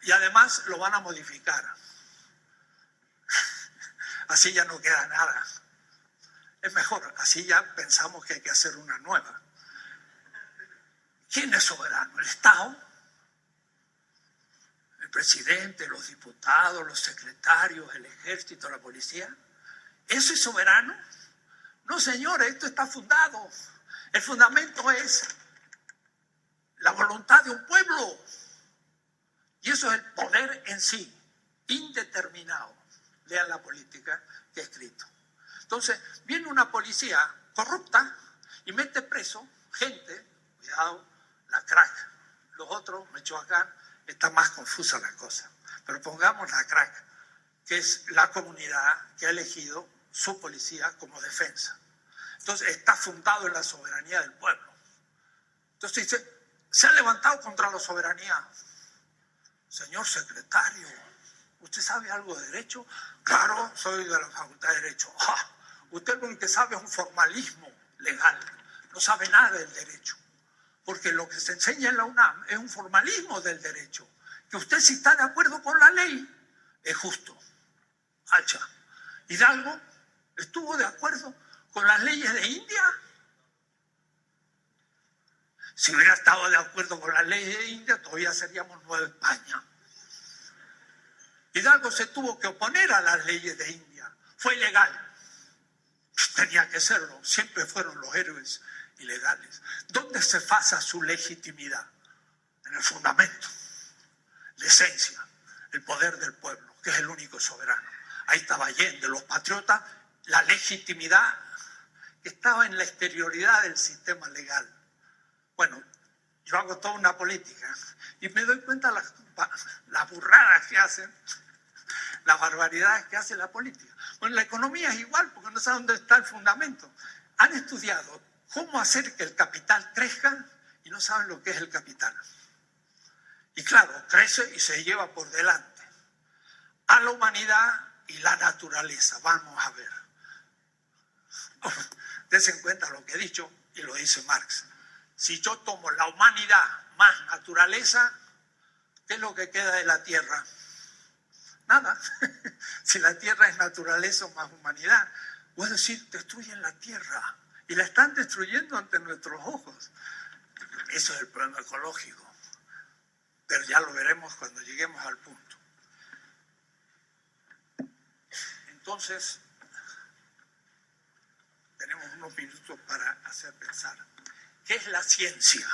Y además lo van a modificar. Así ya no queda nada. Es mejor, así ya pensamos que hay que hacer una nueva. ¿Quién es soberano? ¿El Estado? ¿El presidente, los diputados, los secretarios, el ejército, la policía? ¿Eso es soberano? No, señores, esto está fundado. El fundamento es la voluntad de un pueblo. Y eso es el poder en sí, indeterminado. Lean la política que he escrito. Entonces, viene una policía corrupta y mete preso gente, cuidado, la crack. Los otros, Michoacán, está más confusa la cosa. Pero pongamos la crack, que es la comunidad que ha elegido su policía como defensa. Entonces está fundado en la soberanía del pueblo. Entonces dice, se ha levantado contra la soberanía. Señor secretario, ¿usted sabe algo de derecho? Claro, soy de la Facultad de Derecho. ¡Ah! Usted lo que sabe es un formalismo legal, no sabe nada del derecho. Porque lo que se enseña en la UNAM es un formalismo del derecho. Que usted si está de acuerdo con la ley, es justo. Hacha. Hidalgo estuvo de acuerdo con las leyes de India. Si hubiera estado de acuerdo con las leyes de India, todavía seríamos Nueva España. Hidalgo se tuvo que oponer a las leyes de India. Fue ilegal. Tenía que serlo. Siempre fueron los héroes ilegales. ¿Dónde se basa su legitimidad? En el fundamento, la esencia, el poder del pueblo, que es el único soberano. Ahí estaba Allende, los patriotas, la legitimidad que estaba en la exterioridad del sistema legal. Bueno, yo hago toda una política y me doy cuenta de las burradas que hacen, las barbaridades que hace la política. Bueno, la economía es igual porque no saben dónde está el fundamento. Han estudiado cómo hacer que el capital crezca y no saben lo que es el capital. Y claro, crece y se lleva por delante a la humanidad y la naturaleza. Vamos a ver. Dense en cuenta lo que he dicho y lo dice Marx. Si yo tomo la humanidad más naturaleza, ¿qué es lo que queda de la tierra? Nada. Si la tierra es naturaleza más humanidad, es decir, destruyen la tierra y la están destruyendo ante nuestros ojos. Eso es el problema ecológico. Pero ya lo veremos cuando lleguemos al punto. Entonces, tenemos unos minutos para hacer pensar. ¿Qué es la ciencia?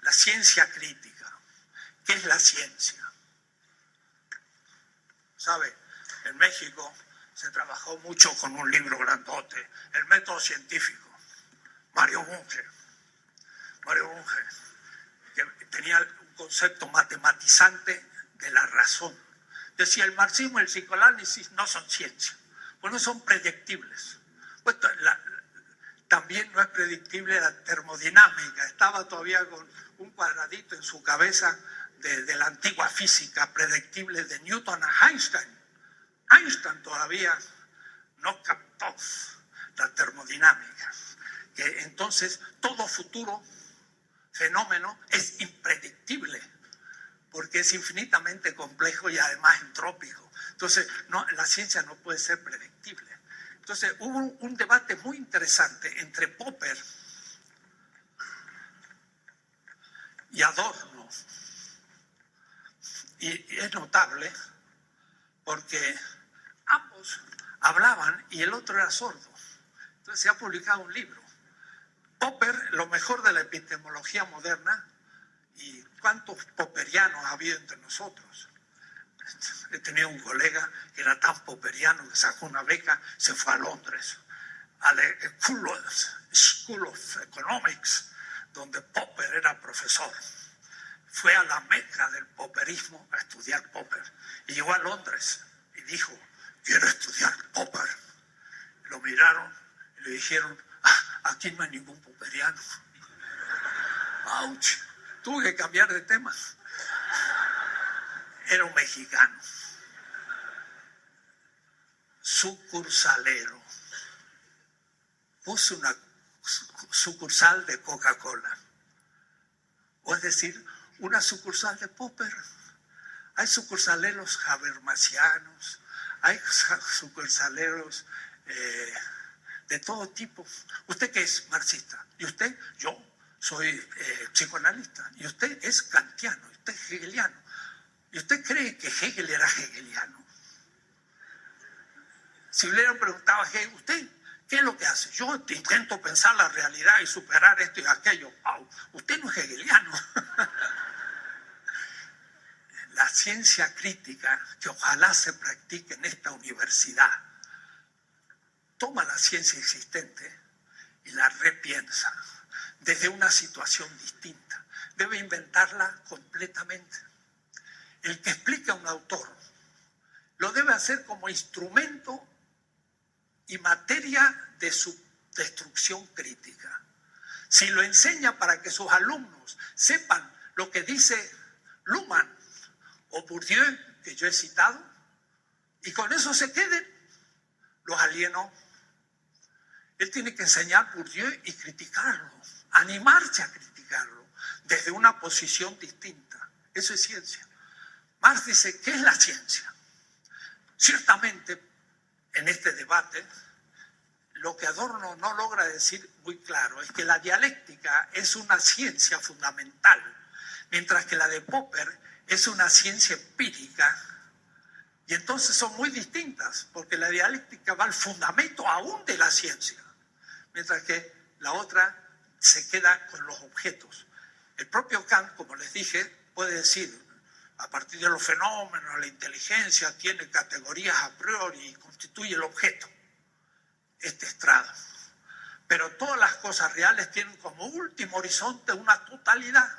La ciencia crítica. ¿Qué es la ciencia? ¿Sabe? En México se trabajó mucho con un libro grandote, el método científico. Mario Bunge, que tenía un concepto matematizante de la razón. Decía, el marxismo y el psicoanálisis no son ciencia, pues no son predictibles. Pues también no es predictible la termodinámica. Estaba todavía con un cuadradito en su cabeza de la antigua física predictible de Newton a Einstein. Einstein todavía no captó la termodinámica. Que entonces todo futuro fenómeno es impredictible porque es infinitamente complejo y además entrópico. Entonces, la ciencia no puede ser predictible. Entonces, hubo un debate muy interesante entre Popper y Adorno. Y es notable porque ambos hablaban y el otro era sordo. Entonces, se ha publicado un libro. Popper, lo mejor de la epistemología moderna, y cuántos popperianos ha habido entre nosotros. He tenido un colega que era tan popperiano que sacó una beca, se fue a Londres, a la School of Economics, donde Popper era profesor. Fue a la meca del popperismo a estudiar Popper y llegó a Londres y dijo: quiero estudiar Popper. Lo miraron y le dijeron: aquí no hay ningún popperiano. ¡Auch! Tuve que cambiar de tema. Era un mexicano, sucursalero. Puso una sucursal de Coca-Cola, o es decir, una sucursal de Popper. Hay sucursaleros habermasianos, hay sucursaleros de todo tipo. ¿Usted qué es? Marxista. ¿Y usted? Yo soy psicoanalista. ¿Y usted es kantiano? ¿Y usted es hegeliano? ¿Y usted cree que Hegel era hegeliano? Si le hubieran preguntado a Hegel: ¿usted qué es lo que hace? Yo intento pensar la realidad y superar esto y aquello. ¡Wow! Usted no es hegeliano. La ciencia crítica, que ojalá se practique en esta universidad, toma la ciencia existente y la repiensa desde una situación distinta. Debe inventarla completamente. El que explica a un autor lo debe hacer como instrumento y materia de su destrucción crítica. Si lo enseña para que sus alumnos sepan lo que dice Luhmann o Bourdieu, que yo he citado, y con eso se queden, los alienó. Él tiene que enseñar Bourdieu y criticarlo, animarse a criticarlo desde una posición distinta. Eso es ciencia. Marx dice: ¿qué es la ciencia? Ciertamente, en este debate, lo que Adorno no logra decir muy claro es que la dialéctica es una ciencia fundamental, mientras que la de Popper es una ciencia empírica, y entonces son muy distintas, porque la dialéctica va al fundamento aún de la ciencia, mientras que la otra se queda con los objetos. El propio Kant, como les dije, puede decir: a partir de los fenómenos, la inteligencia tiene categorías a priori y constituye el objeto, este estrado. Pero todas las cosas reales tienen como último horizonte una totalidad,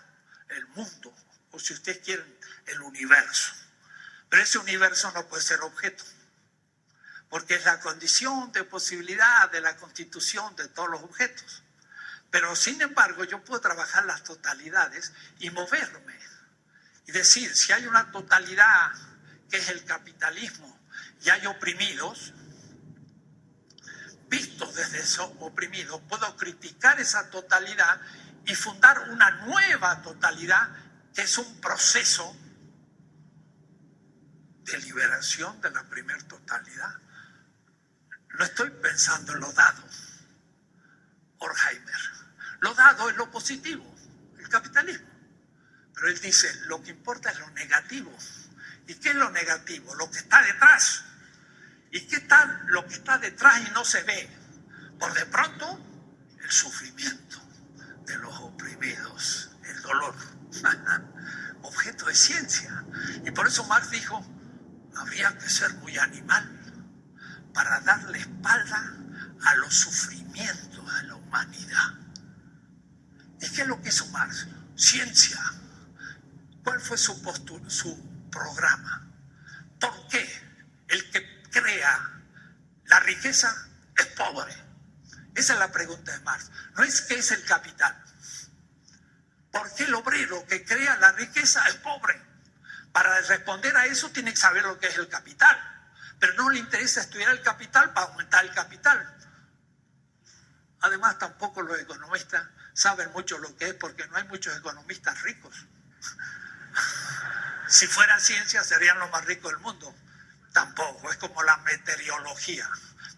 el mundo, o si ustedes quieren, el universo. Pero ese universo no puede ser objeto, porque es la condición de posibilidad de la constitución de todos los objetos. Pero sin embargo, yo puedo trabajar las totalidades y moverme y decir: si hay una totalidad que es el capitalismo y hay oprimidos, vistos desde esos oprimidos, puedo criticar esa totalidad y fundar una nueva totalidad que es un proceso de liberación de la primer totalidad. No estoy pensando en lo dado, Horkheimer. Lo dado es lo positivo, el capitalismo. Pero él dice: lo que importa es lo negativo. ¿Y qué es lo negativo? Lo que está detrás. ¿Y qué tal lo que está detrás y no se ve? Por de pronto, el sufrimiento de los oprimidos, el dolor. Objeto de ciencia. Y por eso Marx dijo: habría que ser muy animal para darle espalda a los sufrimientos de la humanidad. ¿Y qué es lo que hizo Marx? Ciencia. ¿Cuál fue su postura, su programa? ¿Por qué el que crea la riqueza es pobre? Esa es la pregunta de Marx. No es qué es el capital. ¿Por qué el obrero que crea la riqueza es pobre? Para responder a eso tiene que saber lo que es el capital. Pero no le interesa estudiar el capital para aumentar el capital. Además, tampoco los economistas saben mucho lo que es, porque no hay muchos economistas ricos. Si fuera ciencia, serían los más ricos del mundo. Tampoco, es como la meteorología.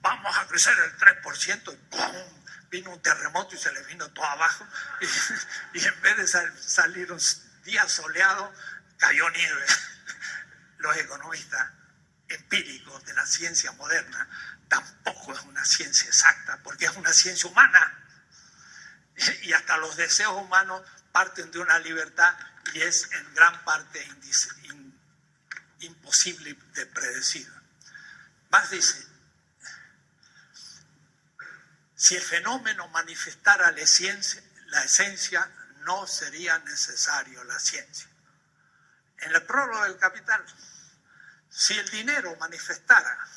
Vamos a crecer el 3% y ¡pum! Vino un terremoto y se le vino todo abajo. Y en vez de salir un día soleado, cayó nieve. Los economistas empíricos de la ciencia moderna tampoco es una ciencia exacta, porque es una ciencia humana. y hasta los deseos humanos parten de una libertad y es en gran parte imposible de predecir. Marx dice, si el fenómeno manifestara la esencia, no sería necesario la ciencia. En el prólogo del Capital, si el dinero manifestara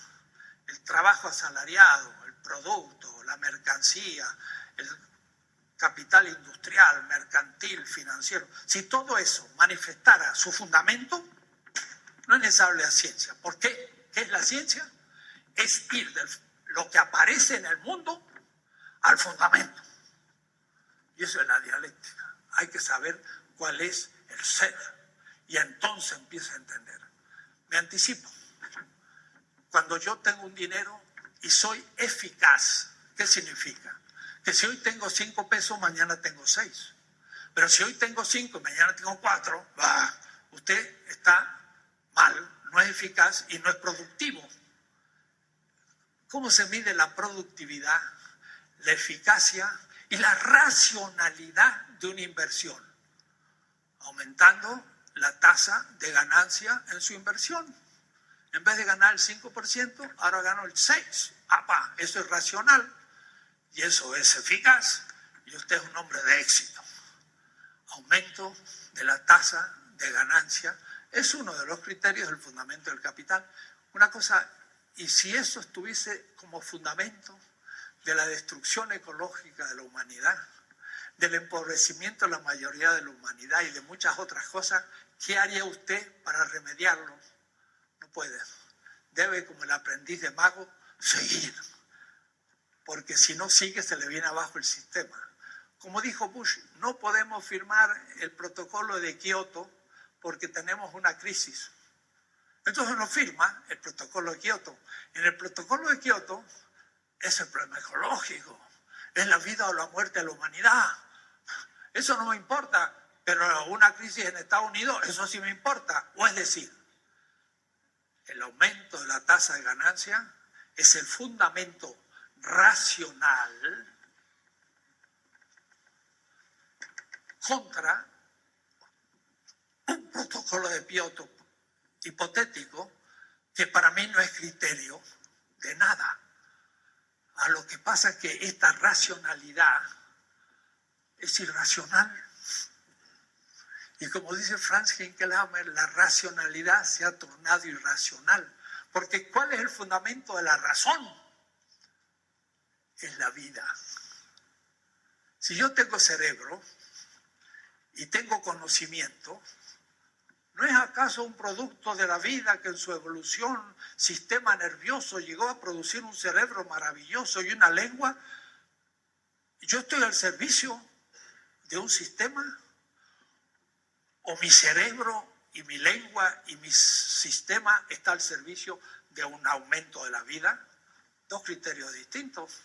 el trabajo asalariado, el producto, la mercancía, el capital industrial, mercantil, financiero, si todo eso manifestara su fundamento, no es necesario la ciencia. ¿Por qué? ¿Qué es la ciencia? Es ir de lo que aparece en el mundo al fundamento. Y eso es la dialéctica. Hay que saber cuál es el ser. Y entonces empieza a entender. Me anticipo. Cuando yo tengo un dinero y soy eficaz, ¿qué significa? Que si hoy tengo 5 pesos, mañana tengo 6. Pero si hoy tengo 5 y mañana tengo 4, usted está mal, no es eficaz y no es productivo. ¿Cómo se mide la productividad, la eficacia y la racionalidad de una inversión? Aumentando la tasa de ganancia en su inversión. En vez de ganar el 5%, ahora gano el 6%. Eso es racional y eso es eficaz y usted es un hombre de éxito. Aumento de la tasa de ganancia es uno de los criterios del fundamento del capital. Una cosa, y si eso estuviese como fundamento de la destrucción ecológica de la humanidad, del empobrecimiento de la mayoría de la humanidad y de muchas otras cosas, ¿qué haría usted para remediarlo? No puede. Debe, como el aprendiz de mago, seguir. Porque si no sigue, se le viene abajo el sistema. Como dijo Bush, no podemos firmar el protocolo de Kioto porque tenemos una crisis. Entonces no firma el protocolo de Kioto. En el protocolo de Kioto es el problema ecológico, es la vida o la muerte de la humanidad. Eso no me importa, pero una crisis en Estados Unidos, eso sí me importa. O es decir, el aumento de la tasa de ganancia es el fundamento racional contra un protocolo de Kioto hipotético que para mí no es criterio de nada. A lo que pasa es que esta racionalidad es irracional. Y como dice Franz Hinkelhammer, la racionalidad se ha tornado irracional. Porque ¿cuál es el fundamento de la razón? Es la vida. Si yo tengo cerebro y tengo conocimiento, ¿no es acaso un producto de la vida que en su evolución, sistema nervioso, llegó a producir un cerebro maravilloso y una lengua? ¿Yo estoy al servicio de un sistema? ¿O mi cerebro y mi lengua y mi sistema está al servicio de un aumento de la vida? Dos criterios distintos.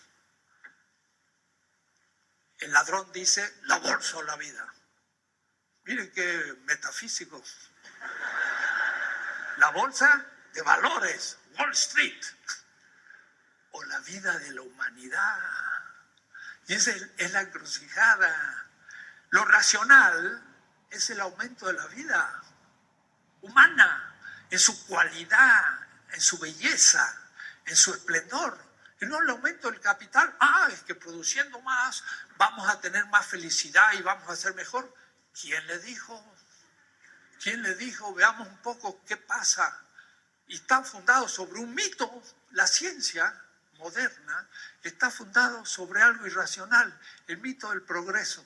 El ladrón dice, la bolsa o la vida. Miren qué metafísico. La bolsa de valores, Wall Street, o la vida de la humanidad. Y esa es la encrucijada. Lo racional es el aumento de la vida humana, en su cualidad, en su belleza, en su esplendor. Y no el aumento del capital. Es que produciendo más vamos a tener más felicidad y vamos a ser mejor. ¿Quién le dijo? ¿Quién le dijo? Veamos un poco qué pasa. Y está fundado sobre un mito. La ciencia moderna está fundado sobre algo irracional, el mito del progreso.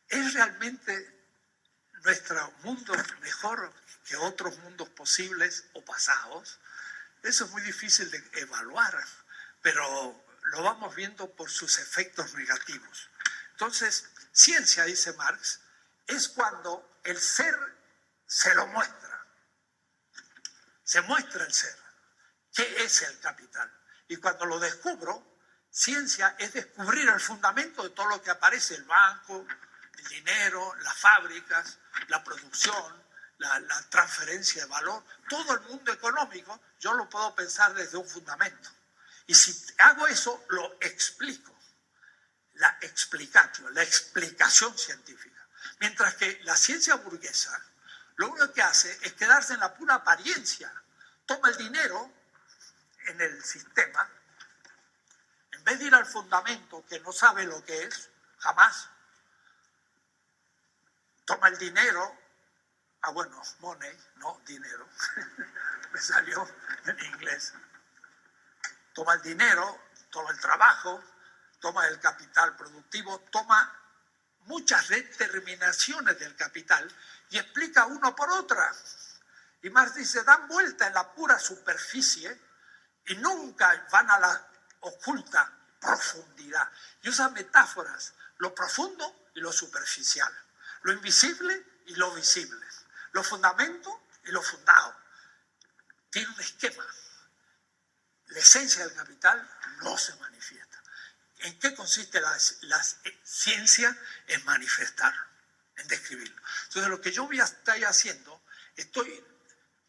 ¿Es realmente nuestro mundo mejor que otros mundos posibles o pasados? Eso es muy difícil de evaluar, pero lo vamos viendo por sus efectos negativos. Entonces, ciencia, dice Marx, es cuando el ser se lo muestra. Se muestra el ser. ¿Qué es el capital? Y cuando lo descubro, ciencia es descubrir el fundamento de todo lo que aparece, el banco, el dinero, las fábricas, la producción, la transferencia de valor. Todo el mundo económico yo lo puedo pensar desde un fundamento. Y si hago eso, lo explico. la explicatio, la explicación científica. Mientras que la ciencia burguesa lo único que hace es quedarse en la pura apariencia. Toma el dinero en el sistema, en vez de ir al fundamento, que no sabe lo que es, jamás, toma el dinero, money, no dinero, me salió en inglés, toma el dinero, toma el trabajo, toma el capital productivo, toma muchas determinaciones del capital y explica uno por otra. Y Marx dice, dan vuelta en la pura superficie y nunca van a la oculta profundidad. Y usa metáforas, lo profundo y lo superficial, lo invisible y lo visible, lo fundamento y lo fundado. Tiene un esquema. La esencia del capital no se manifiesta. ¿En qué consiste la ciencia? En manifestar, en describirlo. Entonces, lo que yo voy a estar haciendo, estoy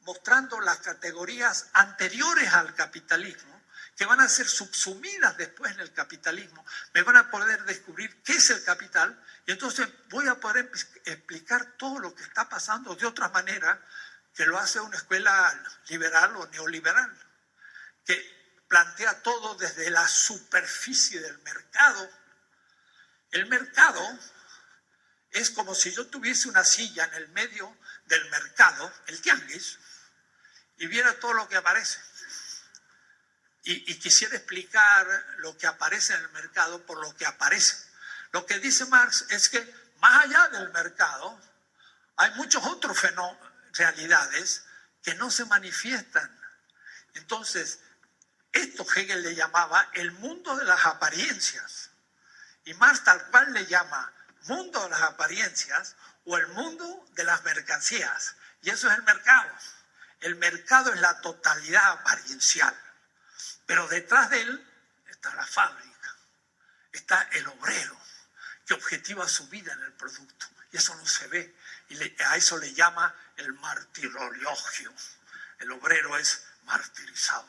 mostrando las categorías anteriores al capitalismo, que van a ser subsumidas después en el capitalismo. Me van a poder descubrir qué es el capital, y entonces voy a poder explicar todo lo que está pasando de otra manera que lo hace una escuela liberal o neoliberal, que plantea todo desde la superficie del mercado. El mercado es como si yo tuviese una silla en el medio del mercado, el tianguis, y viera todo lo que aparece. Y quisiera explicar lo que aparece en el mercado por lo que aparece. Lo que dice Marx es que más allá del mercado hay muchos otros realidades que no se manifiestan. Entonces, esto Hegel le llamaba el mundo de las apariencias. Y Marx tal cual le llama mundo de las apariencias o el mundo de las mercancías. Y eso es el mercado. El mercado es la totalidad apariencial. Pero detrás de él está la fábrica, está el obrero que objetiva su vida en el producto. Y eso no se ve. Y a eso le llama el martirologio. El obrero es martirizado.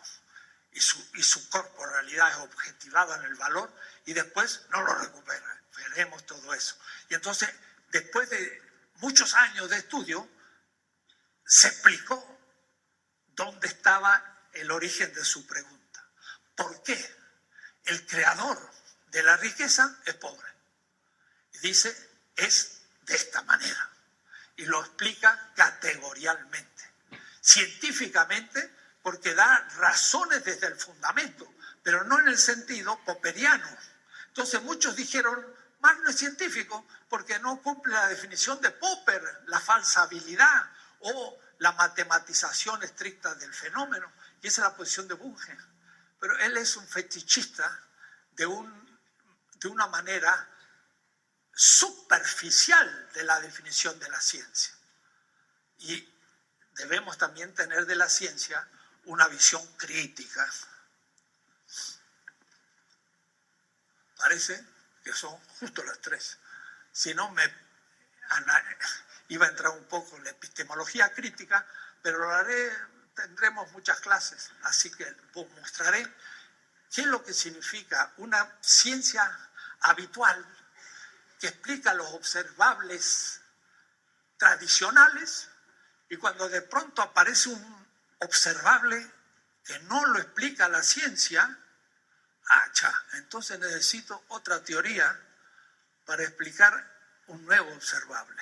Y su corporalidad es objetivada en el valor y después no lo recupera. Veremos todo eso. Y entonces, después de muchos años de estudio, se explicó dónde estaba el origen de su pregunta. ¿Por qué el creador de la riqueza es pobre? Y dice, es de esta manera. Y lo explica categorialmente, científicamente, porque da razones desde el fundamento, pero no en el sentido popperiano. Entonces muchos dijeron, Marx no es científico porque no cumple la definición de Popper, la falsabilidad o la matematización estricta del fenómeno. Y esa es la posición de Bunge. Pero él es un fetichista de una manera superficial de la definición de la ciencia. Y debemos también tener de la ciencia una visión crítica. Parece que son justo las tres. Si no, iba a entrar un poco en la epistemología crítica, pero lo haré, tendremos muchas clases, así que mostraré qué es lo que significa una ciencia habitual que explica los observables tradicionales, y cuando de pronto aparece un observable que no lo explica la ciencia, entonces necesito otra teoría para explicar un nuevo observable.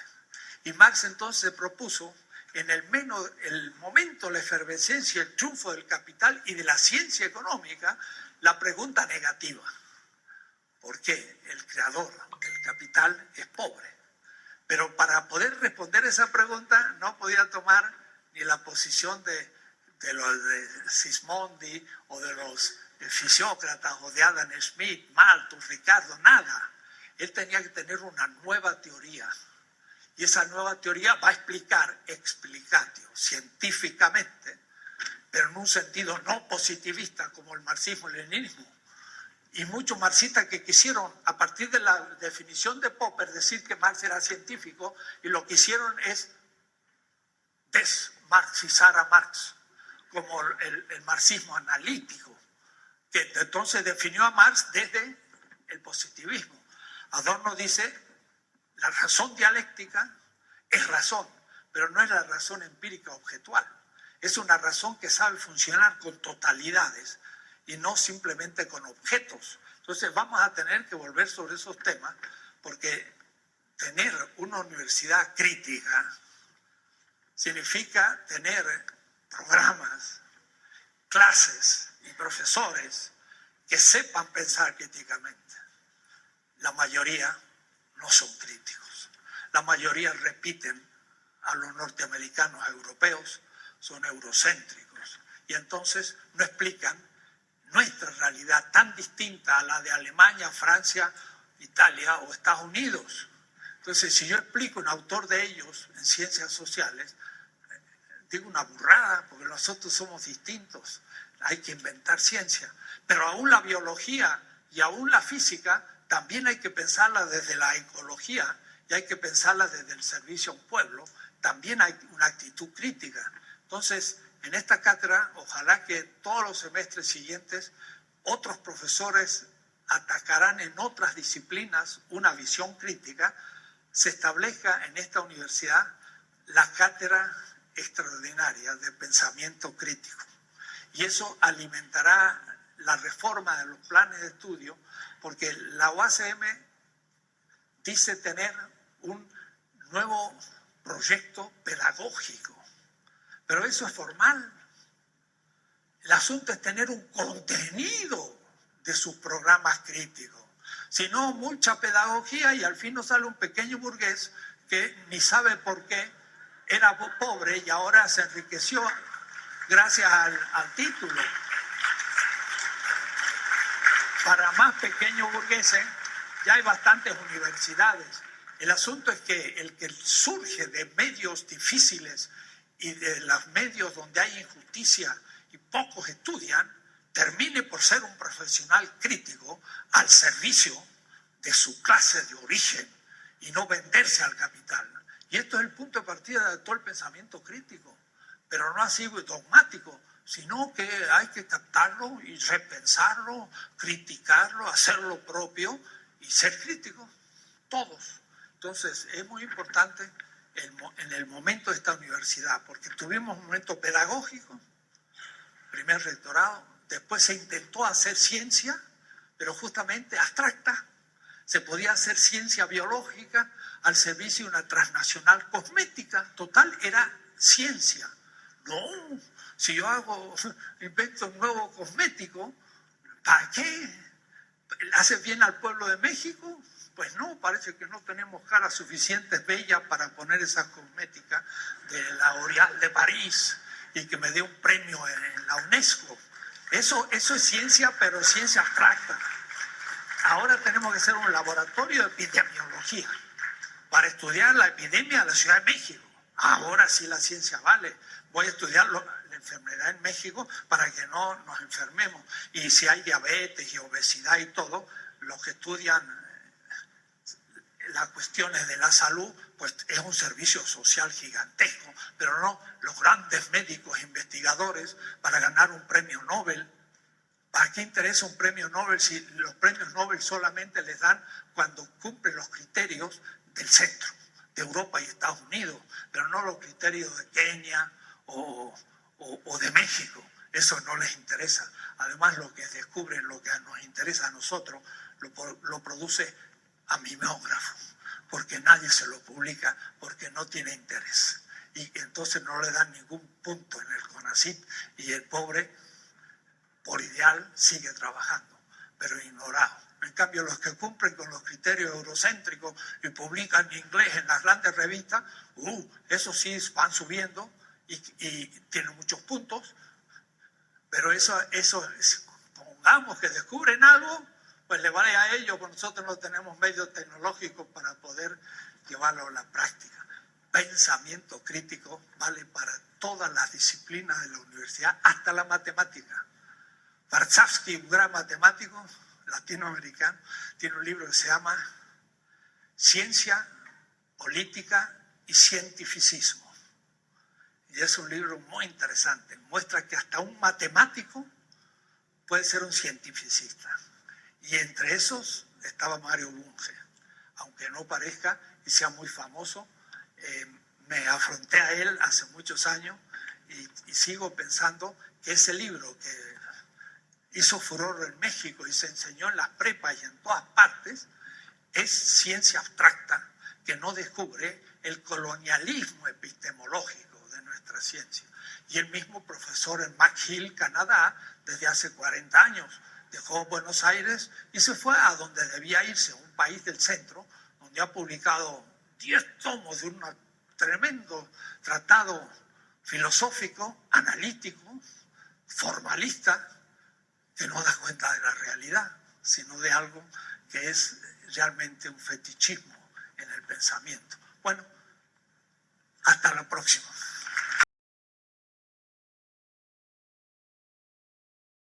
Y Marx entonces propuso, en el momento de la efervescencia, el triunfo del capital y de la ciencia económica, la pregunta negativa. ¿Por qué el creador del capital es pobre? Pero para poder responder esa pregunta no podía tomar ni la posición de los de Sismondi o de los fisiócratas o de Adam Smith, Malthus, Ricardo, nada. Él tenía que tener una nueva teoría. Y esa nueva teoría va a explicar, explicatio, científicamente, pero en un sentido no positivista como el marxismo-leninismo. Y muchos marxistas que quisieron, a partir de la definición de Popper, decir que Marx era científico, y lo que hicieron es desmarxizar a Marx, como el marxismo analítico, que entonces definió a Marx desde el positivismo. Adorno dice, la razón dialéctica es razón, pero no es la razón empírica objetual. Es una razón que sabe funcionar con totalidades y no simplemente con objetos. Entonces vamos a tener que volver sobre esos temas, porque tener una universidad crítica significa tener programas, clases y profesores que sepan pensar críticamente. La mayoría no son críticos. La mayoría repiten a los norteamericanos europeos, son eurocéntricos. Y entonces no explican nuestra realidad tan distinta a la de Alemania, Francia, Italia o Estados Unidos. Entonces, si yo explico un autor de ellos en ciencias sociales, digo una burrada, porque nosotros somos distintos. Hay que inventar ciencia. Pero aún la biología y aún la física también hay que pensarla desde la ecología y hay que pensarla desde el servicio a un pueblo. También hay una actitud crítica. Entonces, en esta cátedra, ojalá que todos los semestres siguientes otros profesores atacarán en otras disciplinas una visión crítica, se establezca en esta universidad la cátedra extraordinaria de pensamiento crítico. Y eso alimentará la reforma de los planes de estudio, porque la UACM dice tener un nuevo proyecto pedagógico, pero eso es formal. El asunto es tener un contenido de sus programas críticos. Si no, mucha pedagogía y al fin nos sale un pequeño burgués que ni sabe por qué era pobre y ahora se enriqueció gracias al título. Para más pequeños burgueses ya hay bastantes universidades. El asunto es que el que surge de medios difíciles y de los medios donde hay injusticia y pocos estudian, termine por ser un profesional crítico al servicio de su clase de origen y no venderse al capital. Y esto es el punto de partida de todo el pensamiento crítico, pero no así dogmático, sino que hay que captarlo y repensarlo, criticarlo, hacerlo propio y ser crítico, todos. Entonces es muy importante en el momento de esta universidad, porque tuvimos un momento pedagógico, primer rectorado, después se intentó hacer ciencia, pero justamente abstracta. Se podía hacer ciencia biológica al servicio de una transnacional cosmética. Total, era ciencia. No, si yo invento un nuevo cosmético, ¿para qué? ¿Hace bien al pueblo de México? Pues no, parece que no tenemos caras suficientes bellas para poner esa cosmética de la L'Oréal de París y que me dé un premio en la UNESCO. Eso es ciencia, pero ciencia abstracta. Ahora tenemos que hacer un laboratorio de epidemiología para estudiar la epidemia de la Ciudad de México. Ahora sí la ciencia vale. Voy a estudiar la enfermedad en México para que no nos enfermemos. Y si hay diabetes y obesidad y todo, los que estudian las cuestiones de la salud, pues es un servicio social gigantesco, pero no los grandes médicos investigadores para ganar un premio Nobel. ¿Para qué interesa un premio Nobel si los premios Nobel solamente les dan cuando cumplen los criterios del centro, de Europa y Estados Unidos, pero no los criterios de Kenia o de México? Eso no les interesa. Además, lo que descubren, lo que nos interesa a nosotros, lo produce a mimeógrafo, porque nadie se lo publica, porque no tiene interés. Y entonces no le dan ningún punto en el CONACYT y el pobre, por ideal, sigue trabajando, pero ignorado. En cambio, los que cumplen con los criterios eurocéntricos y publican en inglés en las grandes revistas, eso sí van subiendo y tienen muchos puntos, pero eso pongamos que descubren algo, pues le vale a ellos, porque nosotros no tenemos medios tecnológicos para poder llevarlo a la práctica. Pensamiento crítico vale para todas las disciplinas de la universidad, hasta la matemática. Warszawski, un gran matemático latinoamericano, tiene un libro que se llama Ciencia, Política y Cientificismo. Y es un libro muy interesante. Muestra que hasta un matemático puede ser un cientificista. Y entre esos estaba Mario Bunge. aunque no parezca y sea muy famoso. Me afronté a él hace muchos años y sigo pensando que ese libro que hizo furor en México y se enseñó en las prepas y en todas partes, es ciencia abstracta que no descubre el colonialismo epistemológico de nuestra ciencia. Y el mismo profesor en McGill, Canadá, desde hace 40 años, dejó Buenos Aires y se fue a donde debía irse, un país del centro, donde ha publicado 10 tomos de un tremendo tratado filosófico, analítico, formalista, que no da cuenta de la realidad, sino de algo que es realmente un fetichismo en el pensamiento. Bueno, hasta la próxima.